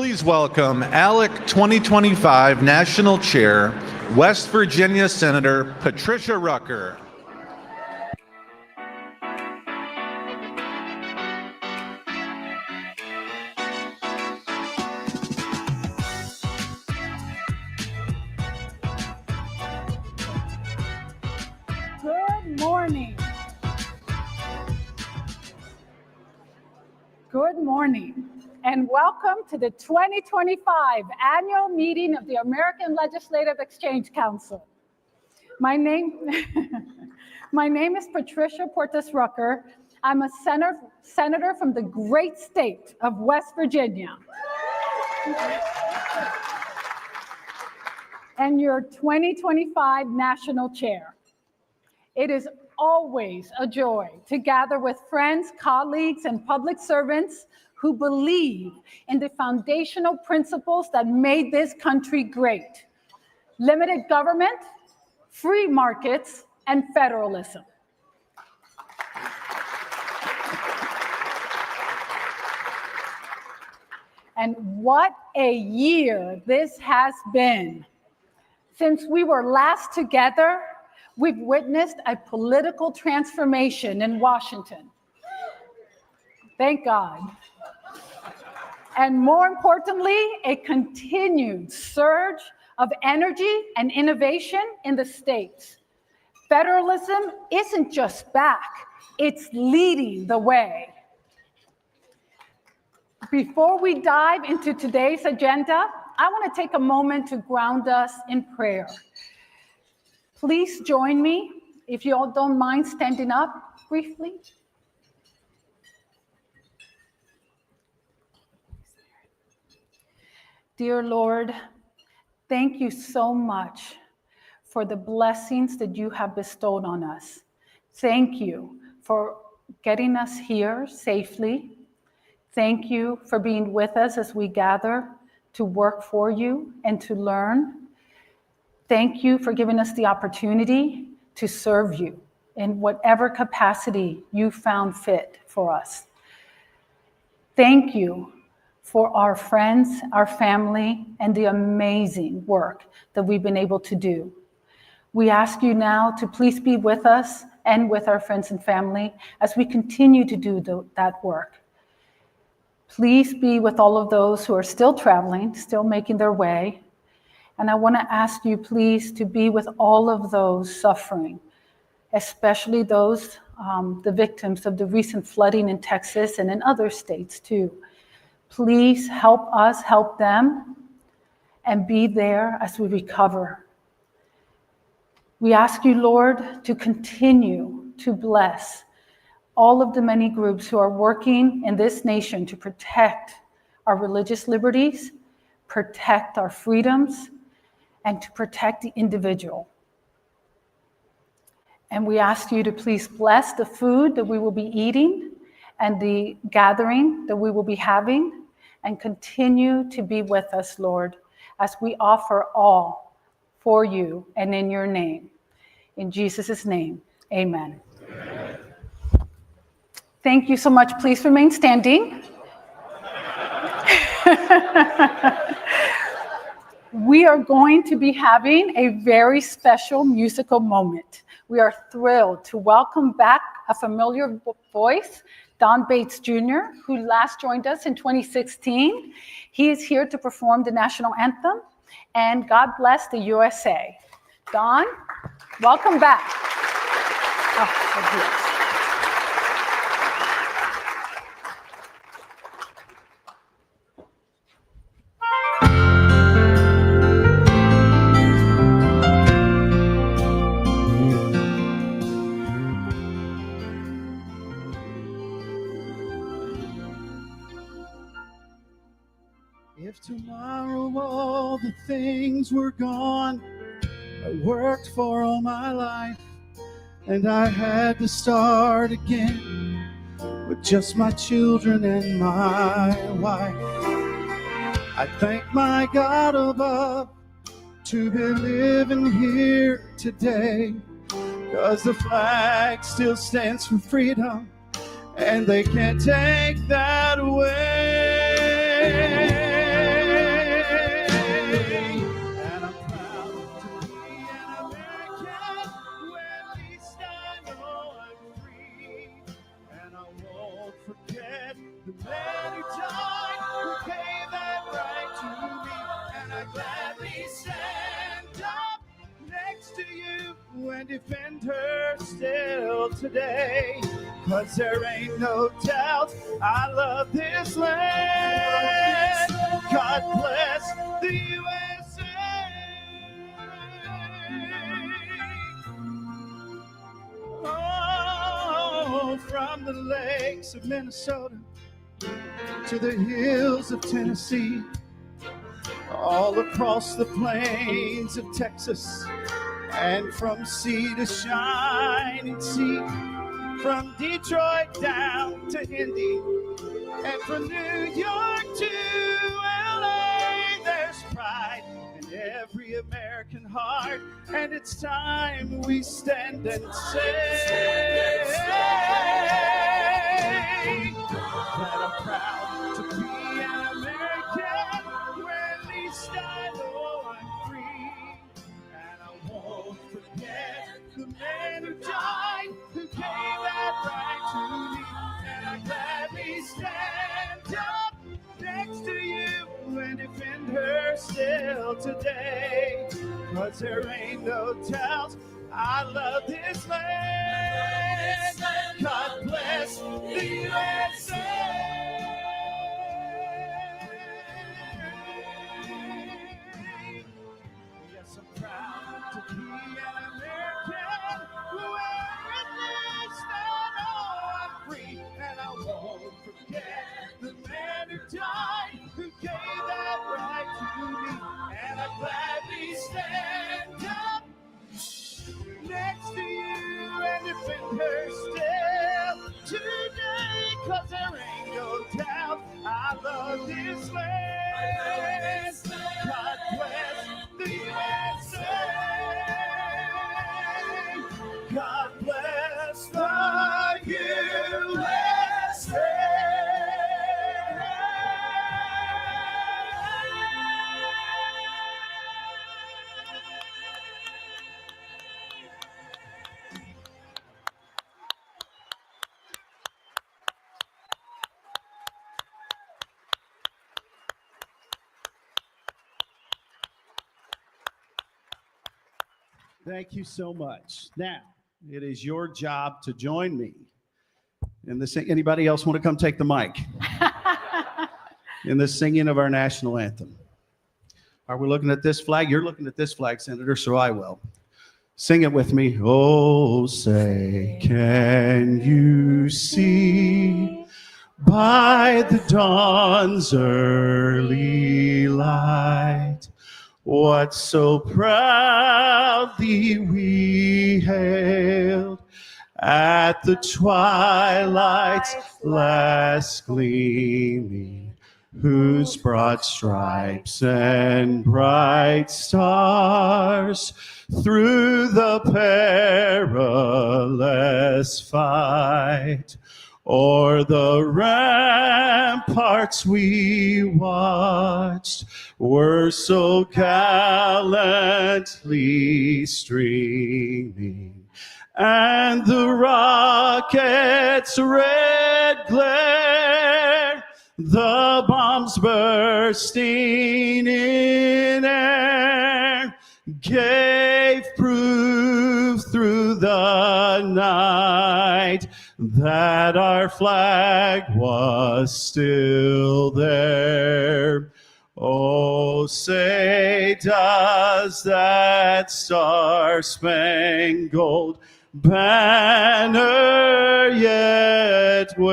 Please welcome ALEC 2025 National Chair, West Virginia Senator Patricia Rucker. Good morning. Good morning, and welcome to the 2025 annual meeting of the American Legislative Exchange Council. My name is Patricia Portes Rucker. I'm a senator from the great state of West Virginia. And your 2025 national chair. It is always a joy to gather with friends, colleagues, and public servants who believe in the foundational principles that made this country great: limited government, free markets, and federalism. And what a year this has been. Since we were last together, we've witnessed a political transformation in Washington. Thank God. And more importantly, a continued surge of energy and innovation in the states. Federalism isn't just back, it's leading the way. Before we dive into today's agenda, I want to take a moment to ground us in prayer. Please join me, if you all don't mind standing up briefly. Dear Lord, thank you so much for the blessings that you have bestowed on us. Thank you for getting us here safely. Thank you for being with us as we gather to work for you and to learn. Thank you for giving us the opportunity to serve you in whatever capacity you found fit for us. Thank you for our friends, our family, and the amazing work that we've been able to do. We ask you now to please be with us and with our friends and family as we continue to do that work. Please be with all of those who are still traveling, still making their way. And I want to ask you, please, to be with all of those suffering, especially those, the victims of the recent flooding in Texas and in other states too. Please help us help them and be there as we recover. We ask you, Lord, to continue to bless all of the many groups who are working in this nation to protect our religious liberties, protect our freedoms, and to protect the individual. And we ask you to please bless the food that we will be eating and the gathering that we will be having, and continue to be with us, Lord, as we offer all for you and in your name. In Jesus' name, amen. Amen. Thank you so much. Please remain standing. We are going to be having a very special musical moment. We are thrilled to welcome back a familiar voice, Don Bates Jr., who last joined us in 2016. He is here to perform the national anthem, and God bless the USA. Don, welcome back. Oh, If tomorrow all the things were gone I worked for all my life, and I had to start again with just my children and my wife, I thank my God above to be living here today, 'cause the flag still stands for freedom, and they can't take that away. forget the man who died, who gave that right to me. And I gladly stand up next to you and defend her still today. 'Cause there ain't no doubt I love this land. God bless the USA. Oh, from the lakes of Minnesota to the hills of Tennessee, all across the plains of Texas, and from sea to shining sea, from Detroit down to Indy, and from New York to LA, there's pride in every American heart, and it's time we stand and say that I'm proud to be an American, where at least I know I'm free. And I won't forget the man who died, who gave that right to me. And I gladly stand up next to you and defend her still today. 'Cause there ain't no doubt I love this land. God bless the USA. Yes, I'm proud to be an American, where at least I know I'm free. And I won't forget the man who died, who gave that right to me. And I gladly stand up next to you and defend her still today. 'Cause there ain't no doubt I love this land. God bless the USA. God bless the USA. Thank you so much. Now, it is your job to join me in the sing. Anybody else want to come take the mic? In the singing of our national anthem. Are we looking at this flag? You're looking at this flag, Senator, so I will. Sing it with me. Oh, say, can you see by the dawn's early light what so proudly we hailed at the twilight's last gleaming, whose broad stripes and bright stars through the perilous fight o'er the ramparts we watched were so gallantly streaming, and the rocket's red glare, the bombs bursting in air, gave proof through the night that our flag was still there. Oh, say, does that star-spangled banner yet wave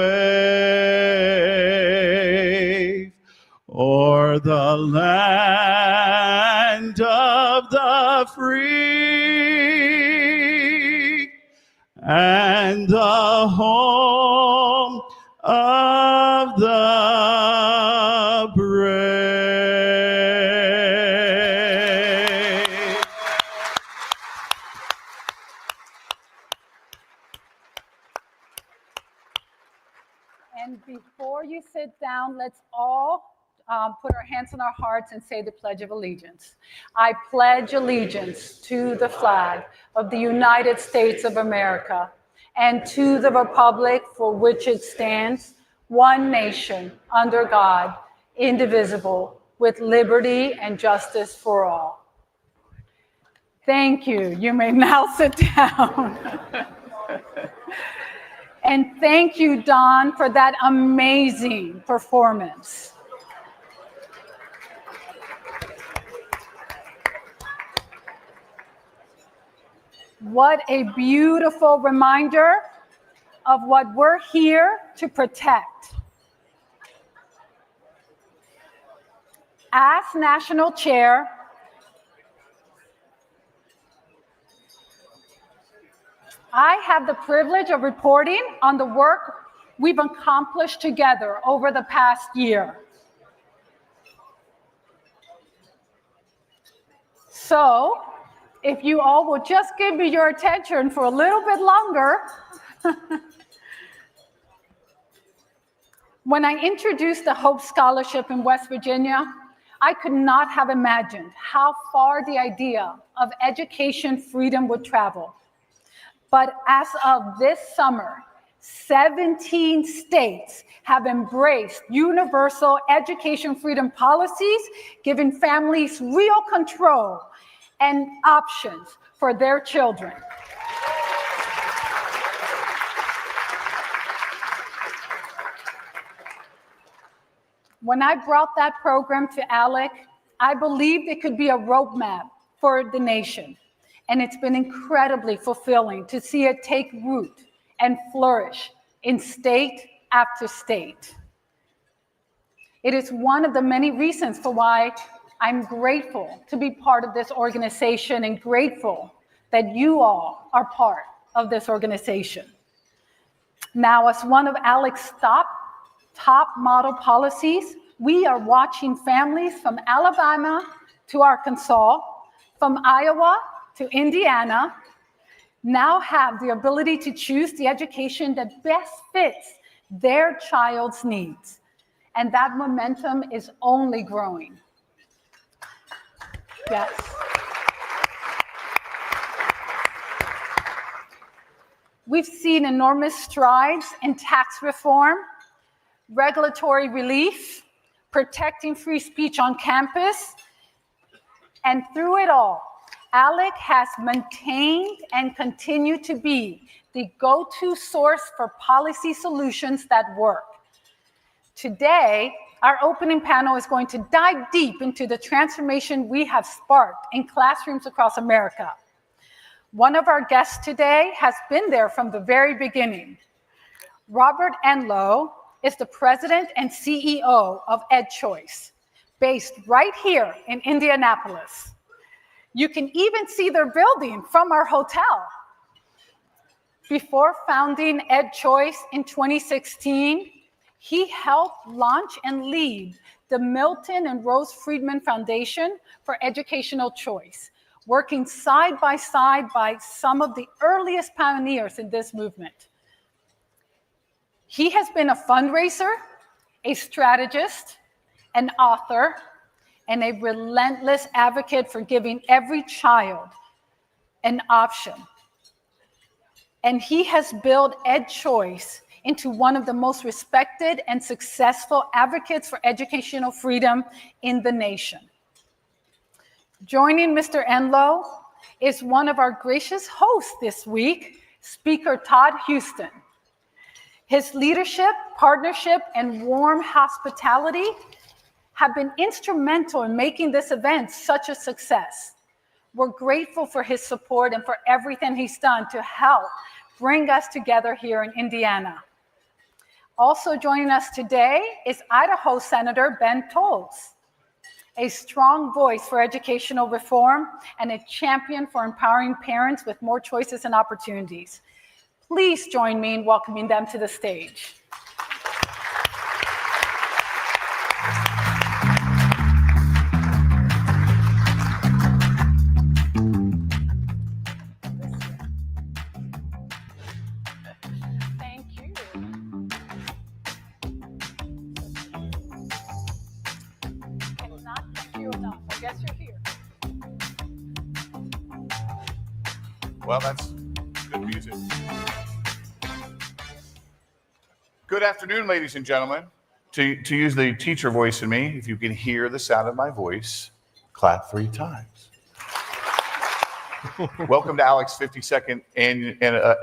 o'er the land of the free and the home of the brave? And before you sit down, let's all put our hands on our hearts and say the Pledge of Allegiance. I pledge allegiance to the flag of the United States of America and to the republic for which it stands, one nation, under God, indivisible, with liberty and justice for all. Thank you. You may now sit down. And thank you, Don, for that amazing performance. What a beautiful reminder of what we're here to protect. As National Chair, I have the privilege of reporting on the work we've accomplished together over the past year. So, if you all will just give me your attention for a little bit longer. When I introduced the Hope Scholarship in West Virginia, I could not have imagined how far the idea of education freedom would travel. But as of this summer, 17 states have embraced universal education freedom policies, giving families real control and options for their children. When I brought that program to ALEC, I believed it could be a roadmap for the nation. And it's been incredibly fulfilling to see it take root and flourish in state after state. It is one of the many reasons for why I'm grateful to be part of this organization and grateful that you all are part of this organization. Now, as one of ALEC's top model policies, we are watching families from Alabama to Arkansas, from Iowa to Indiana, now have the ability to choose the education that best fits their child's needs. And that momentum is only growing. Yes. We've seen enormous strides in tax reform, regulatory relief, protecting free speech on campus, and through it all, ALEC has maintained and continued to be the go-to source for policy solutions that work. Today, our opening panel is going to dive deep into the transformation we have sparked in classrooms across America. One of our guests today has been there from the very beginning. Robert Enlow is the president and CEO of EdChoice, based right here in Indianapolis. You can even see their building from our hotel. Before founding EdChoice in 2016, he helped launch and lead the Milton and Rose Friedman Foundation for Educational Choice, working side by some of the earliest pioneers in this movement. He has been a fundraiser, a strategist, an author, and a relentless advocate for giving every child an option. And he has built EdChoice into one of the most respected and successful advocates for educational freedom in the nation. Joining Mr. Enlow is one of our gracious hosts this week, Speaker Todd Houston. His leadership, partnership, and warm hospitality have been instrumental in making this event such a success. We're grateful for his support and for everything he's done to help bring us together here in Indiana. Also joining us today is Idaho Senator Ben Tolles, a strong voice for educational reform and a champion for empowering parents with more choices and opportunities. Please join me in welcoming them to the stage. Thank you. Cannot thank you enough. I guess you're here. Well, that's good music. Good afternoon, ladies and gentlemen. To use the teacher voice in me, if you can hear the sound of my voice, clap 3 times. Welcome to ALEC's 52nd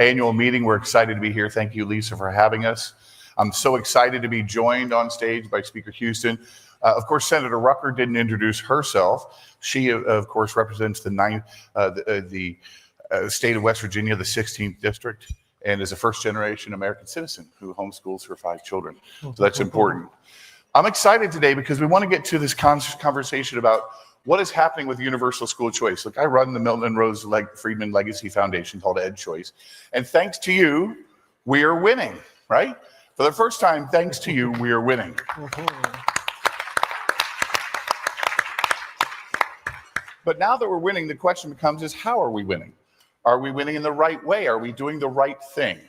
annual meeting. We're excited to be here. Thank you, Lisa, for having us. I'm so excited to be joined on stage by Speaker Houston. Of course, Senator Rucker didn't introduce herself. She, of course, represents the state of West Virginia, the 16th district, and is a first-generation American citizen who homeschools her 5 children. So that's important. I'm excited today because we want to get to this conversation about what is happening with universal school choice. Look, I run the Milton and Rose Friedman Legacy Foundation called Ed Choice, and thanks to you, we are winning, right? For the first time, thanks to you, we are winning. But now that we're winning, the question becomes is how are we winning? Are we winning in the right way? Are we doing the right thing?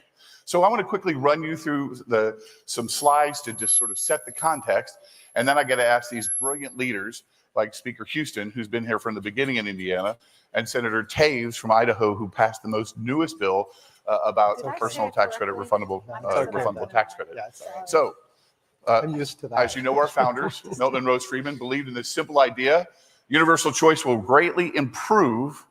So I want to quickly run you through some slides to just sort of set the context, and then I got to ask these brilliant leaders like Speaker Houston, who's been here from the beginning in Indiana, and Senator Taves from Idaho, who passed the most newest bill about personal tax credit, refundable tax credit. So, I'm used to that. as you know, our founders, Milton and Rose Friedman, believed in this simple idea: universal choice will greatly improve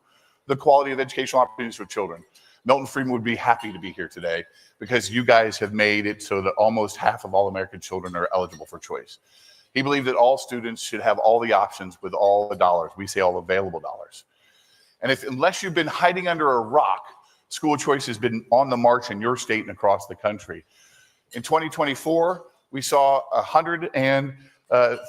the quality of educational opportunities for children. Milton Friedman would be happy to be here today because you guys have made it so that almost half of all American children are eligible for choice. He believed that all students should have all the options with all the dollars. We say all available dollars. And unless you've been hiding under a rock, school choice has been on the march in your state and across the country. In 2024, we saw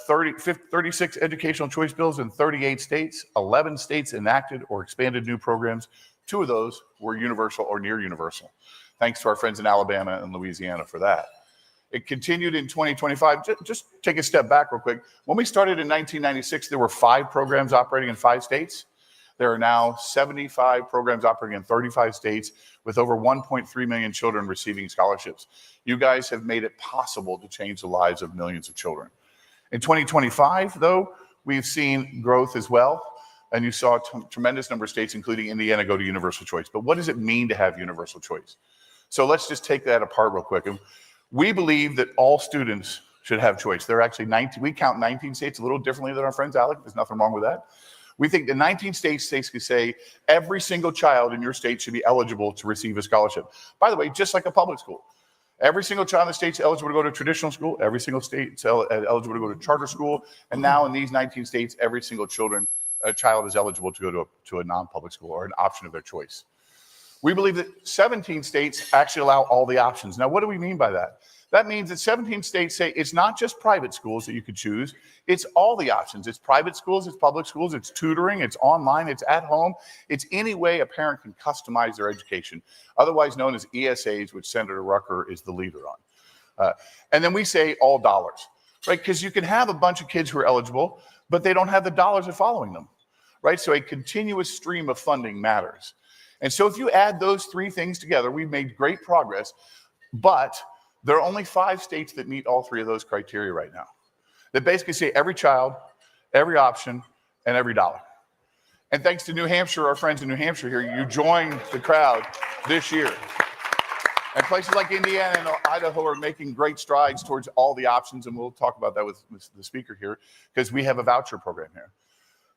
36 educational choice bills in 38 states. 11 states enacted or expanded new programs. 2 of those were universal or near universal. Thanks to our friends in Alabama and Louisiana for that. It continued in 2025. Just take a step back real quick. When we started in 1996, there were 5 programs operating in 5 states. There are now 75 programs operating in 35 states with over 1.3 million children receiving scholarships. You guys have made it possible to change the lives of millions of children. In 2025, though, we've seen growth as well. And you saw a tremendous number of states, including Indiana, go to universal choice. But what does it mean to have universal choice? So let's just take that apart real quick. We believe that all students should have choice. There are actually 19, we count 19 states a little differently than our friends ALEC. There's nothing wrong with that. We think the 19 states could say every single child in your state should be eligible to receive a scholarship. By the way, just like a public school. Every single child in the state's eligible to go to traditional school. Every single state's eligible to go to charter school. And now in these 19 states, every single child is eligible to go to a non-public school or an option of their choice. We believe that 17 states actually allow all the options. Now, what do we mean by that? That means that 17 states say it's not just private schools that you could choose. It's all the options. It's private schools, it's public schools, it's tutoring, it's online, it's at home. It's any way a parent can customize their education, otherwise known as ESAs, which Senator Rucker is the leader on. And then we say all dollars, right? Because you can have a bunch of kids who are eligible, but they don't have the dollars of following them, right? So a continuous stream of funding matters. And so if you add those 3 things together, we've made great progress, but there are only 5 states that meet all 3 of those criteria right now. That basically say every child, every option, and every dollar. And thanks to New Hampshire, our friends in New Hampshire here, you joined the crowd this year. And places like Indiana and Idaho are making great strides towards all the options, and we'll talk about that with the speaker here, because we have a voucher program here.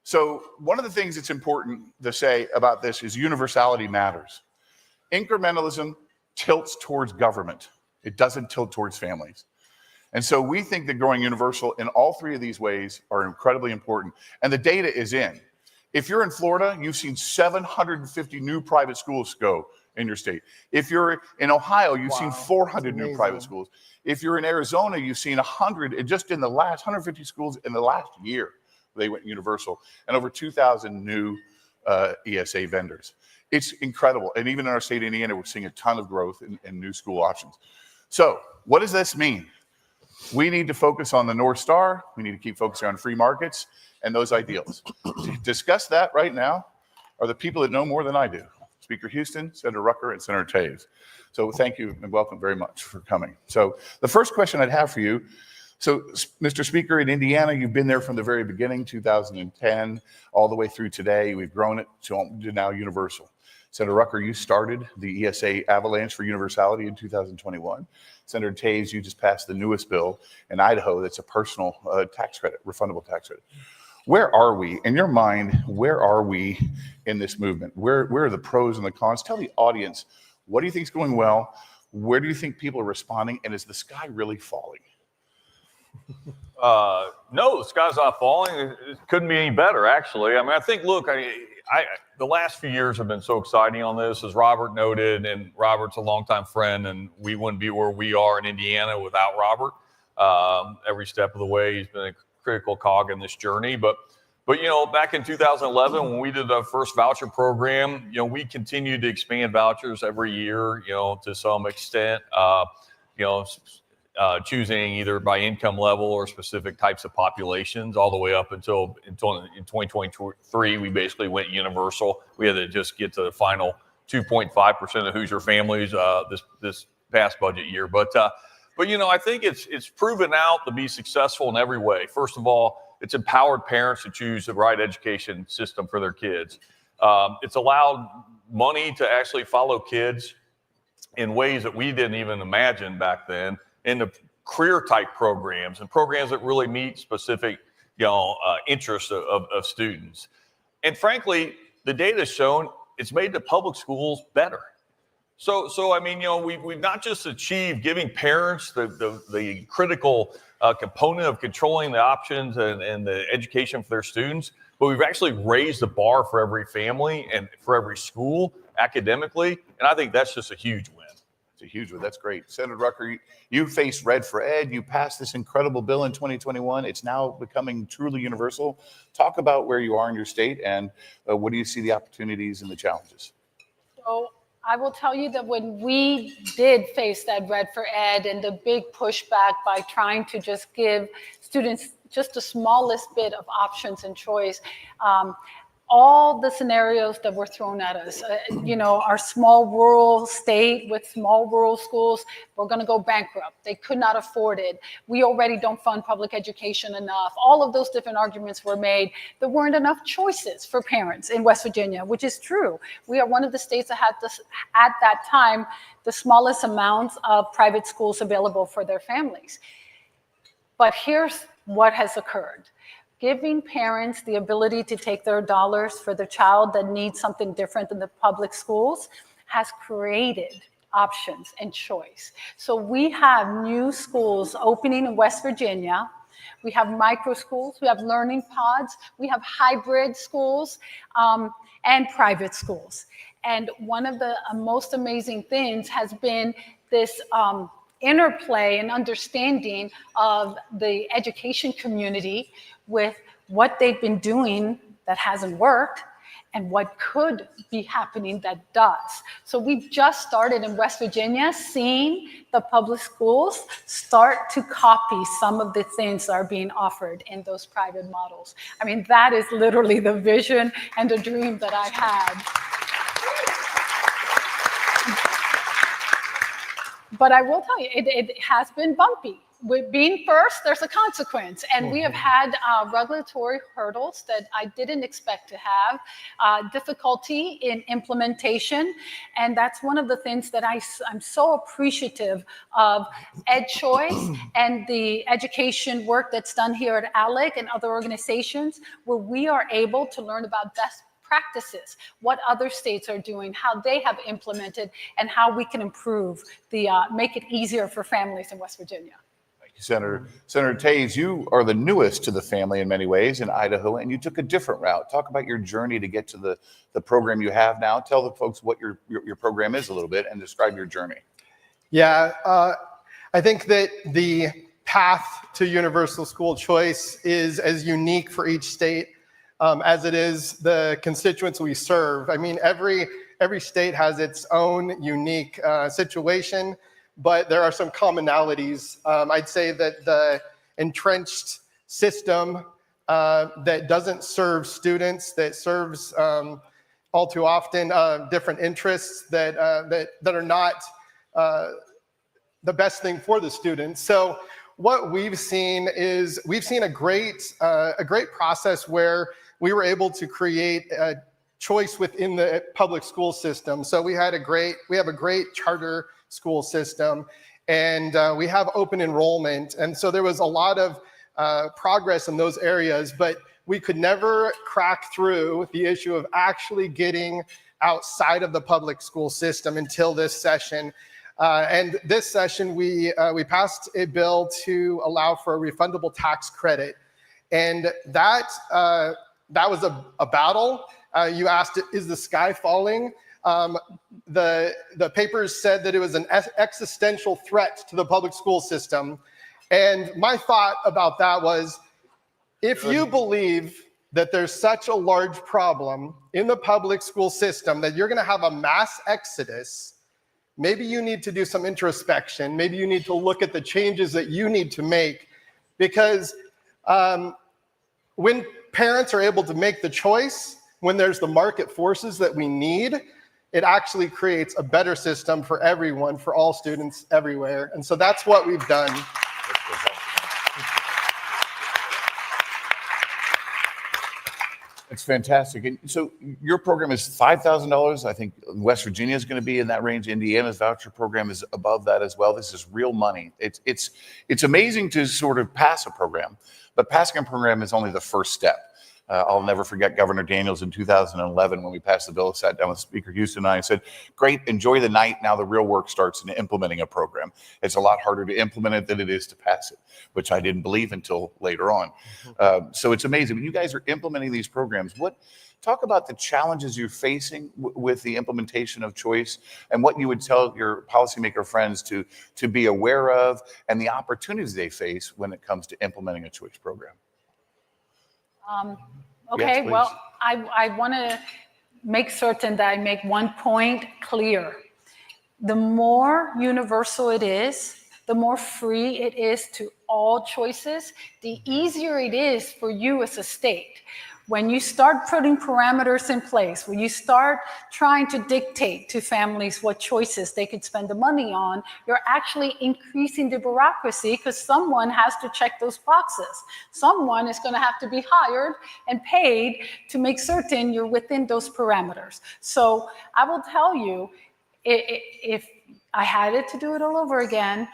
So one of the things that's important to say about this is universality matters. Incrementalism tilts towards government. It doesn't tilt towards families. And so we think that growing universal in all 3 of these ways are incredibly important. And the data is in. If you're in Florida, you've seen 750 new private schools go in your state. If you're in Ohio, you've seen 400 new private schools. If you're in Arizona, you've seen 100, and just in the last 150 schools in the last year, they went universal, and over 2,000 new ESA vendors. It's incredible. And even in our state of Indiana, we're seeing a ton of growth in new school options. So what does this mean? We need to focus on the North Star. We need to keep focusing on free markets and those ideals. To discuss that right now are the people that know more than I do. Speaker Houston, Senator Rucker, and Senator Taves. So thank you and welcome very much for coming. So the first question I'd have for you, so Mr. Speaker, in Indiana, you've been there from the very beginning, 2010, all the way through today. We've grown it to now universal. Senator Rucker, you started the ESA avalanche for universality in 2021. Senator Taves, you just passed the newest bill in Idaho that's a personal tax credit, refundable tax credit. Where are we, in your mind, where are we in this movement? Where are the pros and the cons? Tell the audience, what do you think is going well? Where do you think people are responding? And is the sky really falling? No, the sky's not falling. It couldn't be any better, actually. I mean, I think, look, the last few years have been so exciting on this, as Robert noted, and Robert's a longtime friend, and we wouldn't be where we are in Indiana without Robert. Every step of the way, he's been a critical cog in this journey. But back in 2011, when we did the first voucher program, we continued to expand vouchers every year, to some extent, choosing either by income level or specific types of populations, all the way up until in 2023, we basically went universal. We had to just get to the final 2.5% of Hoosier families this past budget year. But I think it's proven out to be successful in every way. First of all, it's empowered parents to choose the right education system for their kids. It's allowed money to actually follow kids in ways that we didn't even imagine back then, into career type programs and programs that really meet specific, interests of students. And frankly, the data has shown it's made the public schools better. So I mean, we've not just achieved giving parents the critical component of controlling the options and the education for their students, but we've actually raised the bar for every family and for every school academically. And I think that's just a huge win. It's a huge one. That's great. Senator Rucker, you faced Red for Ed. You passed this incredible bill in 2021. It's now becoming truly universal. Talk about where you are in your state and what do you see the opportunities and the challenges? So I will tell you that when we did face that Red for Ed and the big pushback by trying to just give students just the smallest bit of options and choice, all the scenarios that were thrown at us, our small rural state with small rural schools, we're going to go bankrupt. They could not afford it. We already don't fund public education enough. All of those different arguments were made. There weren't enough choices for parents in West Virginia, which is true. We are one of the states that had this, at that time, the smallest amounts of private schools available for their families. But here's what has occurred. Giving parents the ability to take their dollars for their child that needs something different than the public schools has created options and choice. So we have new schools opening in West Virginia. We have micro schools, we have learning pods, we have hybrid schools, and private schools. And one of the most amazing things has been this interplay and understanding of the education community with what they've been doing that hasn't worked and what could be happening that does. So we've just started in West Virginia seeing the public schools start to copy some of the things that are being offered in those private models. I mean, that is literally the vision and the dream that I had. But I will tell you, it has been bumpy. With being first, there's a consequence. And we have had regulatory hurdles that I didn't expect to have, difficulty in implementation. And that's one of the things that I'm so appreciative of EdChoice and the education work that's done here at ALEC and other organizations, where we are able to learn about best practices, what other states are doing, how they have implemented, and how we can improve make it easier for families in West Virginia. Thank you, Senator. Senator Taves, you are the newest to the family in many ways in Idaho, and you took a different route. Talk about your journey to get to the program you have now. Tell the folks what your program is a little bit and describe your journey. Yeah, I think that the path to universal school choice is as unique for each state as it is the constituents we serve. I mean, every state has its own unique situation, but there are some commonalities. I'd say that the entrenched system that doesn't serve students, that serves all too often different interests that are not the best thing for the students. So what we've seen is a great process where we were able to create choice within the public school system. So we have a great charter school system, and we have open enrollment. And so there was a lot of progress in those areas, but we could never crack through the issue of actually getting outside of the public school system until this session. And this session, we passed a bill to allow for a refundable tax credit. And that was a battle. You asked, is the sky falling? The papers said that it was an existential threat to the public school system. And my thought about that was, if you believe that there's such a large problem in the public school system that you're going to have a mass exodus, maybe you need to do some introspection. Maybe you need to look at the changes that you need to make, because when parents are able to make the choice, when there's the market forces that we need, it actually creates a better system for everyone, for all students everywhere. And so that's what we've done. It's fantastic. And so your program is $5,000. I think West Virginia is going to be in that range. Indiana's voucher program is above that as well. This is real money. It's amazing to sort of pass a program, but passing a program is only the first step. I'll never forget Governor Daniels in 2011 when we passed the bill. I sat down with Speaker Houston and I said, great, enjoy the night. Now the real work starts in implementing a program. It's a lot harder to implement it than it is to pass it, which I didn't believe until later on. So it's amazing. When you guys are implementing these programs, talk about the challenges you're facing with the implementation of choice and what you would tell your policymaker friends to be aware of and the opportunities they face when it comes to implementing a choice program. Okay, Yes, well, I want to make certain that I make one point clear. The more universal it is, the more free it is to all choices, the easier it is for you as a state. When you start putting parameters in place, when you start trying to dictate to families what choices they could spend the money on, you're actually increasing the bureaucracy because someone has to check those boxes. Someone is going to have to be hired and paid to make certain you're within those parameters. So I will tell you, if I had it to do it all over again,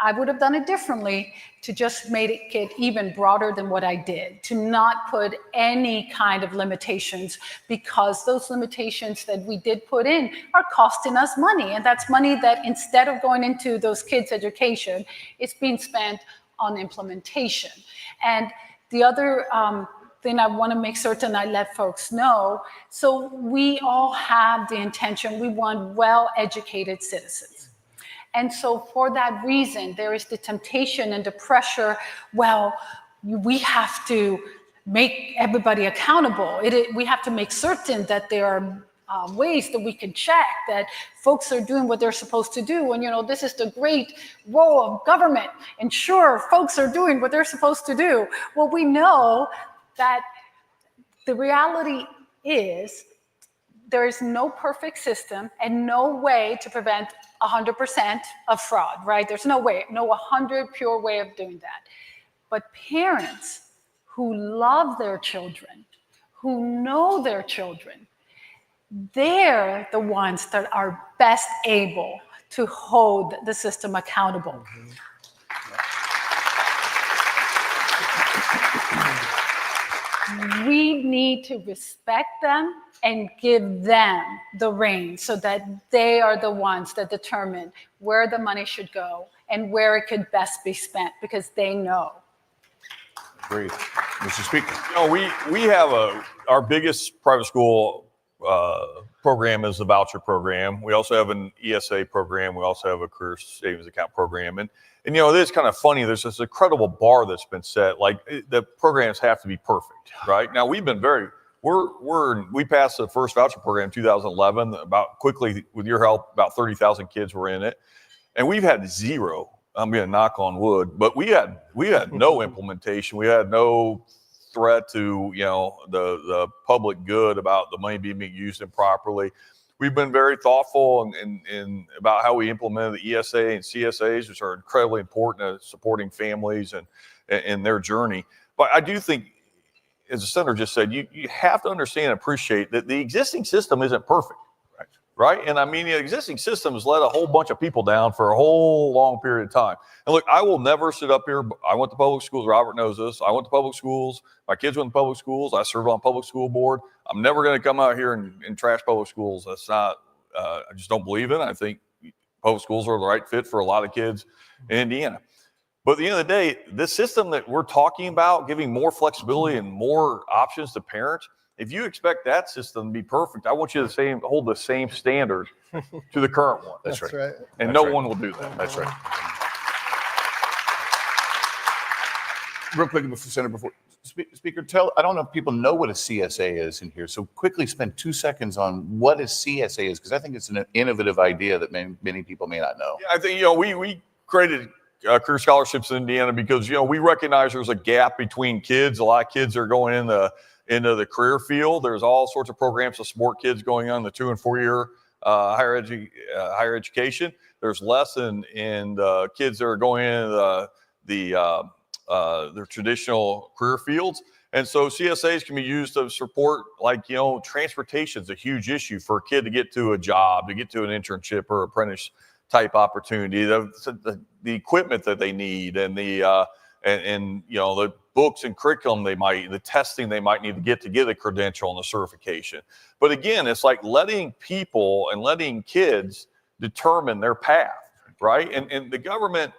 I would have done it differently, to just make it even broader than what I did, to not put any kind of limitations, because those limitations that we did put in are costing us money. And that's money that, instead of going into those kids' education, it's being spent on implementation. And the other thing I want to make certain I let folks know, so we all have the intention, we want well-educated citizens. And so for that reason, there is the temptation and the pressure, well, we have to make everybody accountable. We have to make certain that there are ways that we can check that folks are doing what they're supposed to do. And, this is the great role of government. Ensure folks are doing what they're supposed to do. Well, we know that the reality is there is no perfect system and no way to prevent 100% of fraud, right? There's no way, no 100 pure way of doing that. But parents who love their children, who know their children, they're the ones that are best able to hold the system accountable. We need to respect them and give them the reins so that they are the ones that determine where the money should go and where it could best be spent, because they know. Great. Mr. Speaker. We have our biggest private school program is the voucher program. We also have an ESA program. We also have a career savings account program. And it is kind of funny. There's this incredible bar that's been set. Like, the programs have to be perfect, right? Now, we've been we passed the first voucher program in 2011. About quickly, with your help, about 30,000 kids were in it. And we've had zero, I'm going to knock on wood, but we had no implementation. We had no threat to, the public good about the money being used improperly. We've been very thoughtful in about how we implemented the ESA and CSAs, which are incredibly important to supporting families and their journey. But I do think as the senator just said, you have to understand and appreciate that the existing system isn't perfect. Right. And I mean, the existing system has let a whole bunch of people down for a whole long period of time. And look, I will never sit up here. I went to public schools. Robert knows this. I went to public schools. My kids went to public schools. I served on public school board. I'm never going to come out here and trash public schools. That's not, I just don't believe in it. I think public schools are the right fit for a lot of kids in Indiana. But at the end of the day, this system that we're talking about, giving more flexibility and more options to parents, if you expect that system to be perfect, I want you to hold the same standard to the current one. That's right. And That's no right. one will do that. That's right. Real quick, Senator, Speaker, I don't know if people know what a CSA is in here, so quickly spend 2 seconds on what a CSA is, because I think it's an innovative idea that many people may not know. Yeah, I think, we created career scholarships in Indiana because, we recognize there's a gap between kids. A lot of kids are going into the career field. There's all sorts of programs to support kids going on the 2 and 4 year higher education. There's less in kids that are going into their traditional career fields. And so CSAs can be used to support, transportation is a huge issue for a kid to get to a job, to get to an internship or apprentice type opportunity, the equipment that they need, and the books and curriculum the testing they might need to get a credential and a certification. But again, it's like letting people and letting kids determine their path, right? And the government,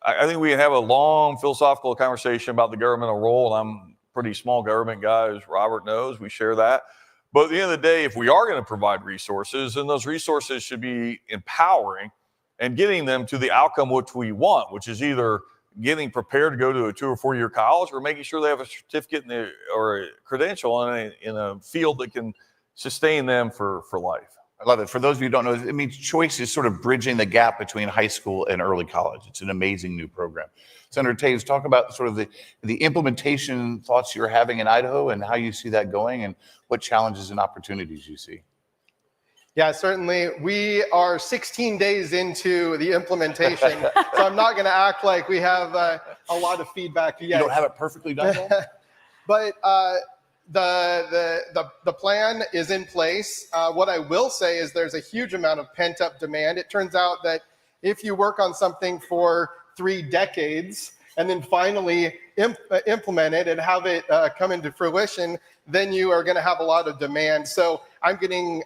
I think we have a long philosophical conversation about the governmental role, and I'm a pretty small government guy, as Robert knows, we share that. But at the end of the day, if we are going to provide resources, then those resources should be empowering and getting them to the outcome which we want, which is either getting prepared to go to a 2 or 4 year college, or making sure they have a certificate or a credential in a field that can sustain them for life. I love it. For those of you who don't know, it means choice is sort of bridging the gap between high school and early college. It's an amazing new program. Senator Taves, talk about sort of the implementation thoughts you're having in Idaho and how you see that going and what challenges and opportunities you see. Yeah, certainly. We are 16 days into the implementation, so I'm not going to act like we have a lot of feedback yet. You don't have it perfectly done yet? But the plan is in place. What I will say is there's a huge amount of pent-up demand. It turns out that if you work on something for 3 decades and then finally implement it and have it come into fruition, then you are going to have a lot of demand. So I'm getting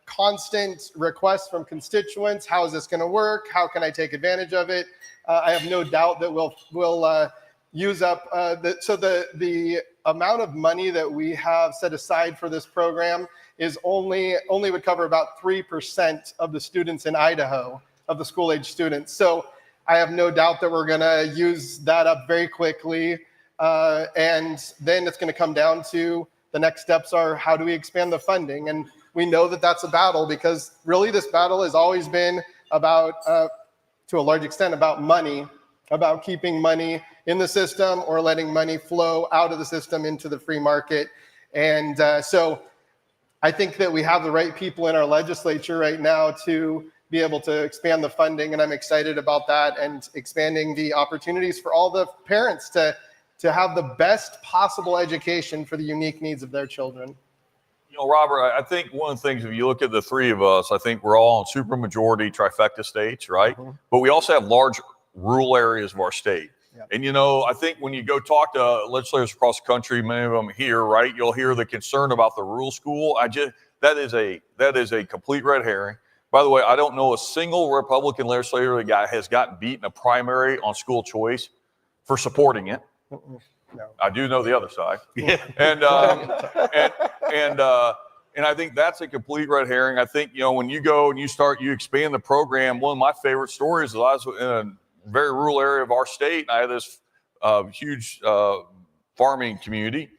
constant requests from constituents. How is this going to work? How can I take advantage of it? I have no doubt that we'll use up the amount of money that we have set aside for this program is only would cover about 3% of the students in Idaho, of the school age students. So I have no doubt that we're going to use that up very quickly. And then it's going to come down to the next steps are, how do we expand the funding? And we know that that's a battle, because really this battle has always been about, to a large extent, about money, about keeping money in the system or letting money flow out of the system into the free market. And so I think that we have the right people in our legislature right now to be able to expand the funding, and I'm excited about that, and expanding the opportunities for all the parents to have the best possible education for the unique needs of their children. Robert, I think one of the things, if you look at the three of us, I think we're all in supermajority trifecta states, right? Mm-hmm. But we also have large rural areas of our state. Yeah. And, I think when you go talk to legislators across the country, many of them here, right, you'll hear the concern about the rural school. That is a complete red herring. By the way, I don't know a single Republican legislator that has gotten beat in a primary on school choice for supporting it. No. I do know the other side. Yeah. And I think that's a complete red herring. I think, when you go and you expand the program, one of my favorite stories is I was in a very rural area of our state, and I had this huge farming community,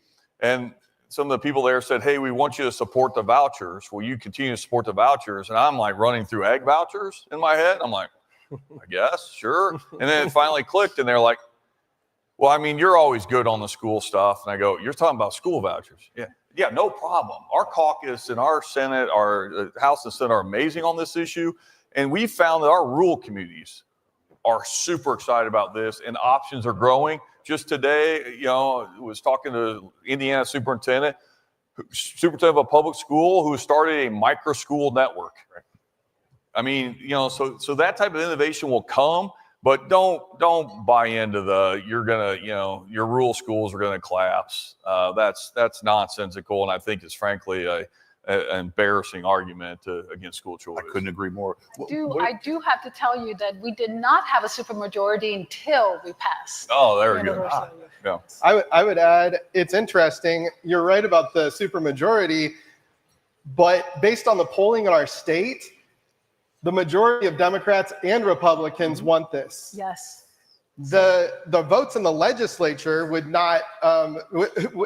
and some of the people there said, "Hey, we want you to support the vouchers. Will you continue to support the vouchers?" And I'm like running through egg vouchers in my head. I'm like, I guess, sure. And then it finally clicked, and they're like, "Well, I mean, you're always good on the school stuff." And I go, "You're talking about school vouchers?" Yeah, no problem. Our caucus and our Senate, our House and Senate are amazing on this issue. And we found that our rural communities are super excited about this, and options are growing. Just today, was talking to Indiana superintendent of a public school who started a micro school network. I mean, so that type of innovation will come, but don't buy into your rural schools are gonna collapse. That's nonsensical, and I think it's frankly an embarrassing argument against school choice. I couldn't agree more. I do have to tell you that we did not have a supermajority until we passed. Oh, there we go. universal. Yeah. I would add, it's interesting. You're right about the supermajority, but based on the polling in our state, the majority of Democrats and Republicans want this. Yes. The votes in the legislature would not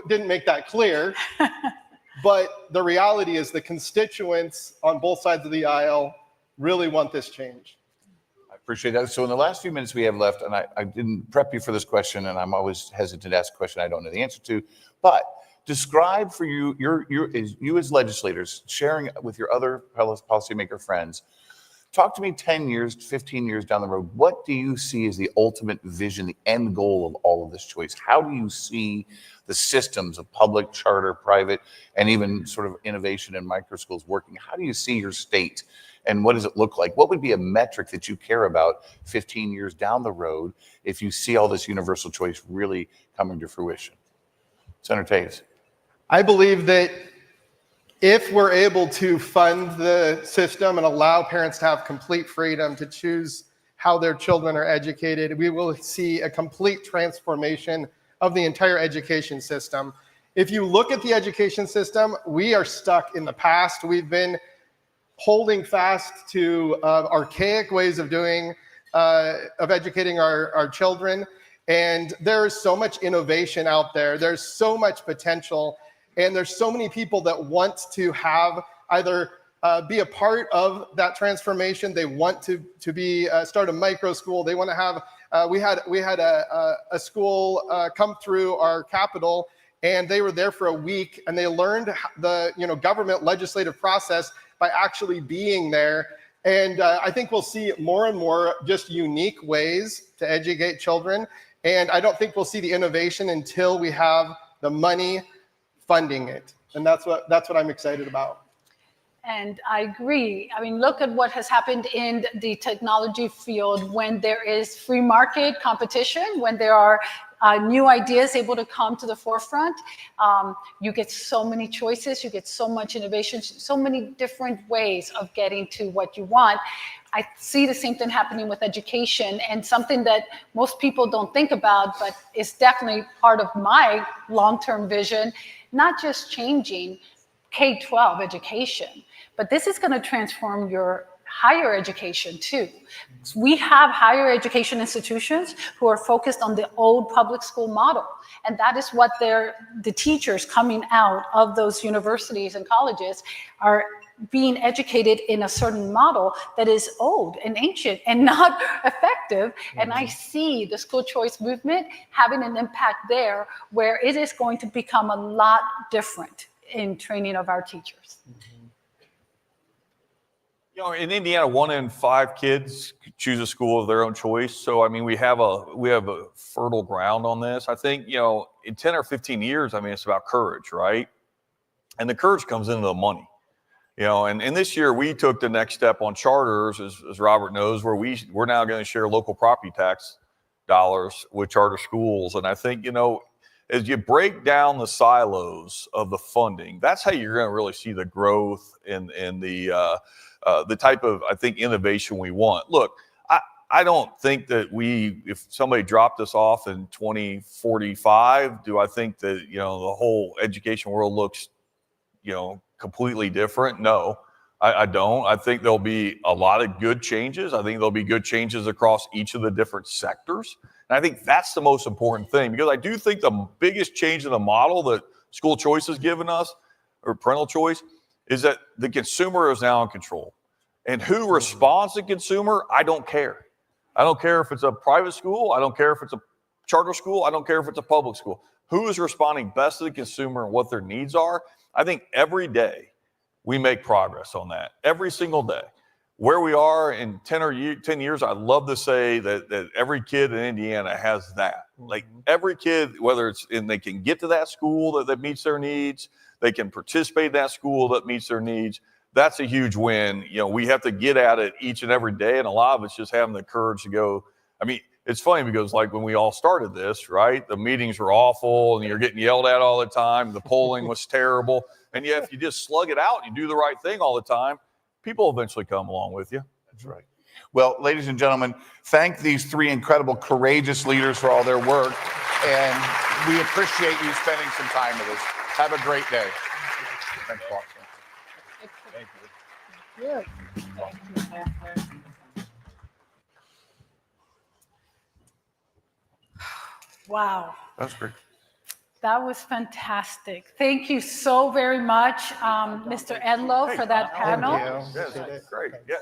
didn't make that clear. But the reality is the constituents on both sides of the aisle really want this change. I appreciate that. So in the last few minutes we have left, and I didn't prep you for this question, and I'm always hesitant to ask a question I don't know the answer to, but describe for you as legislators, sharing with your other policymaker friends, talk to me 10 years, 15 years down the road. What do you see as the ultimate vision, the end goal of all of this choice? How do you see the systems of public, charter, private, and even sort of innovation in micro schools working? How do you see your state, and what does it look like? What would be a metric that you care about 15 years down the road if you see all this universal choice really coming to fruition? Senator Taves. I believe that if we're able to fund the system and allow parents to have complete freedom to choose how their children are educated, we will see a complete transformation of the entire education system. If you look at the education system, we are stuck in the past. We've been holding fast to archaic ways of educating our children. And there is so much innovation out there. There's so much potential. And there's so many people that want to have either be a part of that transformation. They want to be start a micro school. They want to have. We had a school come through our capital, and they were there for a week, and they learned the government legislative process by actually being there. And I think we'll see more and more just unique ways to educate children. And I don't think we'll see the innovation until we have the money funding it. And that's what I'm excited about. And I agree. I mean, look at what has happened in the technology field when there is free market competition, when there are new ideas able to come to the forefront. You get so many choices, you get so much innovation, so many different ways of getting to what you want. I see the same thing happening with education, and something that most people don't think about, but is definitely part of my long-term vision, not just changing K-12 education, but this is going to transform your higher education too. We have higher education institutions who are focused on the old public school model, and that is what the teachers coming out of those universities and colleges are being educated in a certain model that is old and ancient and not effective. And I see the school choice movement having an impact there, where it is going to become a lot different in training of our teachers. In Indiana, 1 in 5 kids choose a school of their own choice. So, I mean, we have a fertile ground on this. I think, in 10 or 15 years, I mean, it's about courage, right? And the courage comes into the money. And this year we took the next step on charters, as Robert knows, where we're now going to share local property tax dollars with charter schools. And I think, as you break down the silos of the funding, that's how you're going to really see the growth and the type of, I think, innovation we want. Look, I don't think that if somebody dropped us off in 2045, do I think that, the whole education world looks, completely different? No, I don't. I think there'll be a lot of good changes. I think there'll be good changes across each of the different sectors. And I think that's the most important thing, because I do think the biggest change in the model that school choice has given us, or parental choice, is that the consumer is now in control. And who responds to consumer, I don't care. I don't care if it's a private school. I don't care if it's a charter school. I don't care if it's a public school. Who is responding best to the consumer and what their needs are? I think every day we make progress on that, every single day. where we are in 10 years, I'd love to say that every kid in Indiana has that. Like every kid, whether it's they can get to that school that meets their needs, they can participate in that school that meets their needs. That's a huge win. We have to get at it each and every day, and a lot of it's just having the courage to go. I mean, it's funny because like when we all started this, right, the meetings were awful and you're getting yelled at all the time. The polling was terrible. And yet if you just slug it out and you do the right thing all the time, people eventually come along with you. That's right. Well, ladies and gentlemen, thank these three incredible, courageous leaders for all their work. And we appreciate you spending some time with us. Have a great day. Thanks, Paul. Good. Wow. That's great. That was fantastic. Thank you so very much, Mr. Edlow, for that panel. Yeah, that's great. Yeah.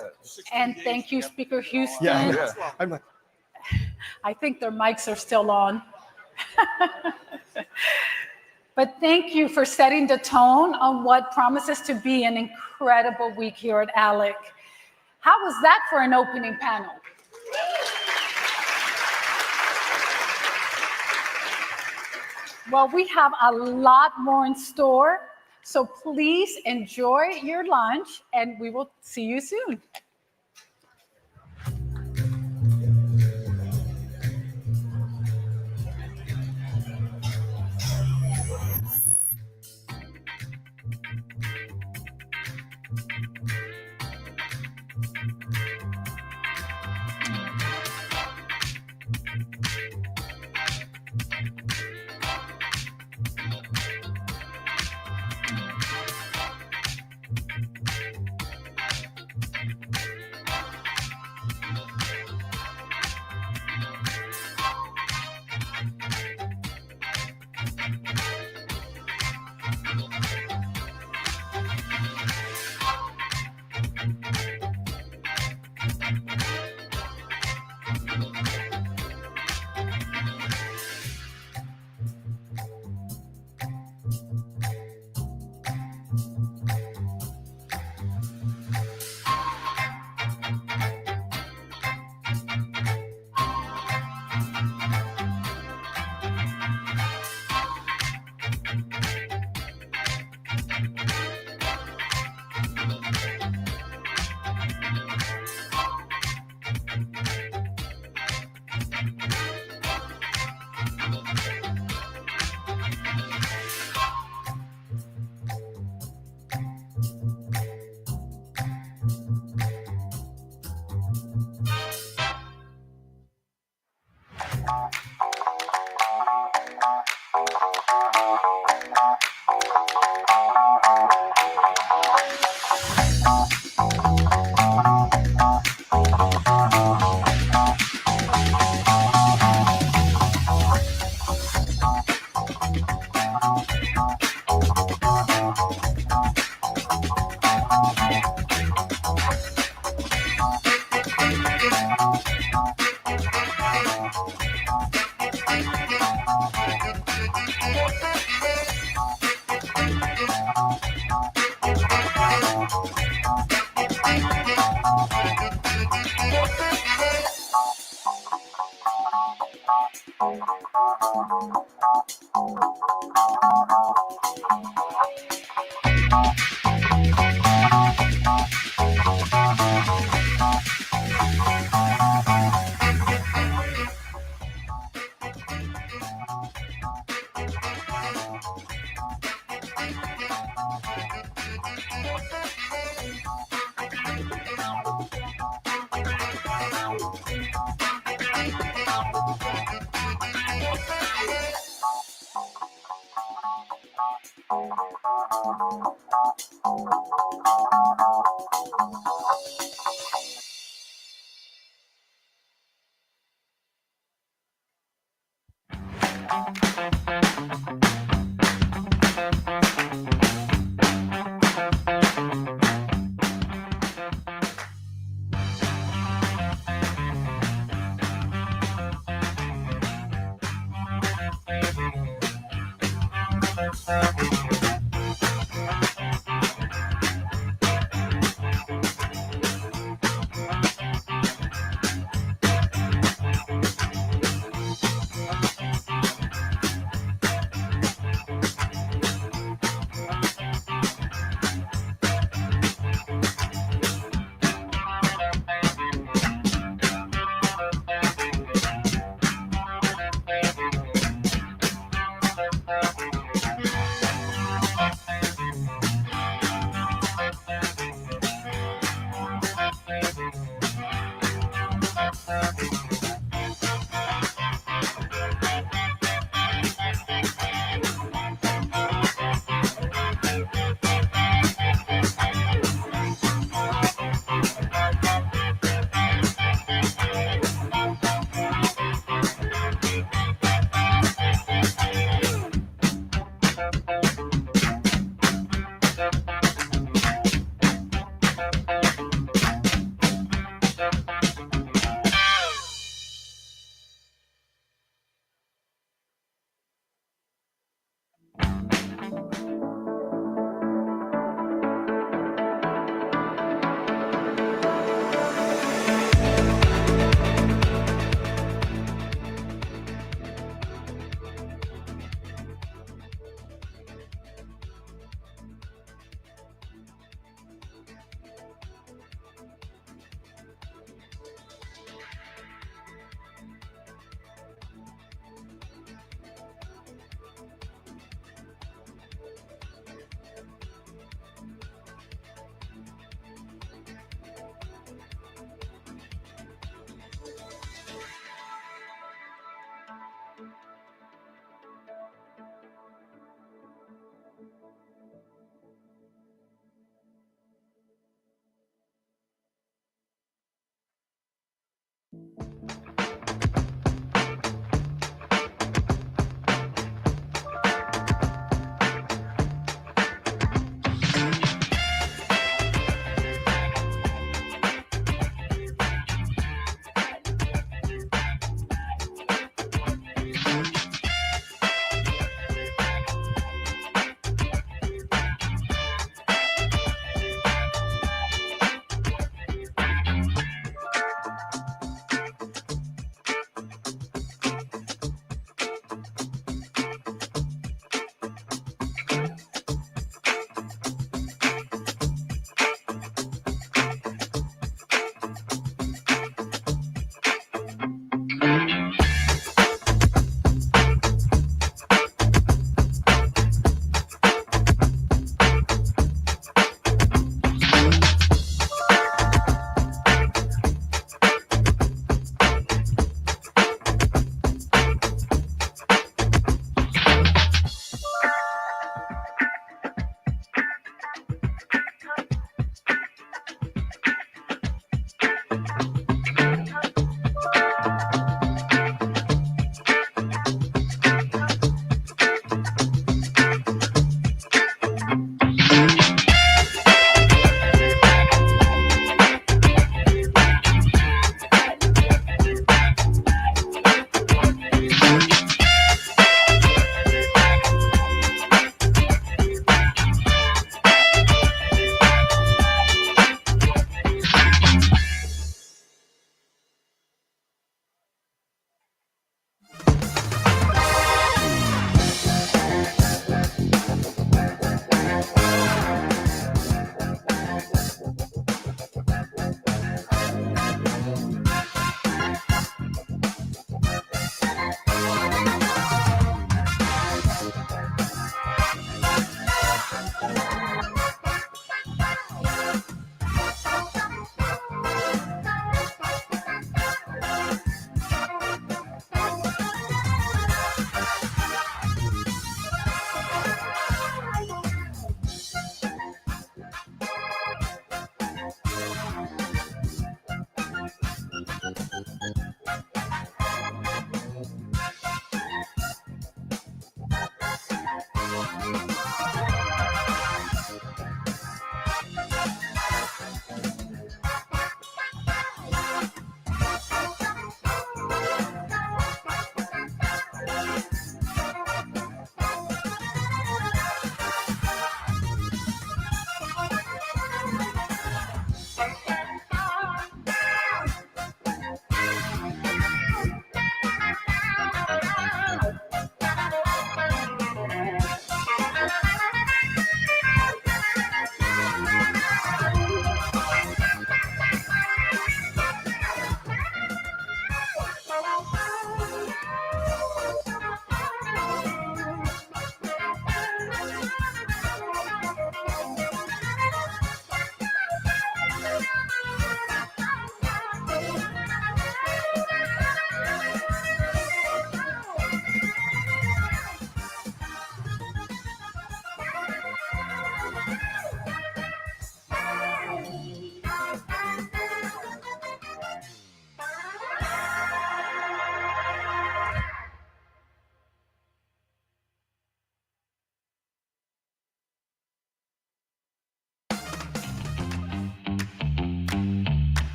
And thank you, Speaker Houston. Yeah. I'm like, I think their mics are still on. But thank you for setting the tone on what promises to be an incredible week here at ALEC. How was that for an opening panel? Well, we have a lot more in store, so please enjoy your lunch, and we will see you soon.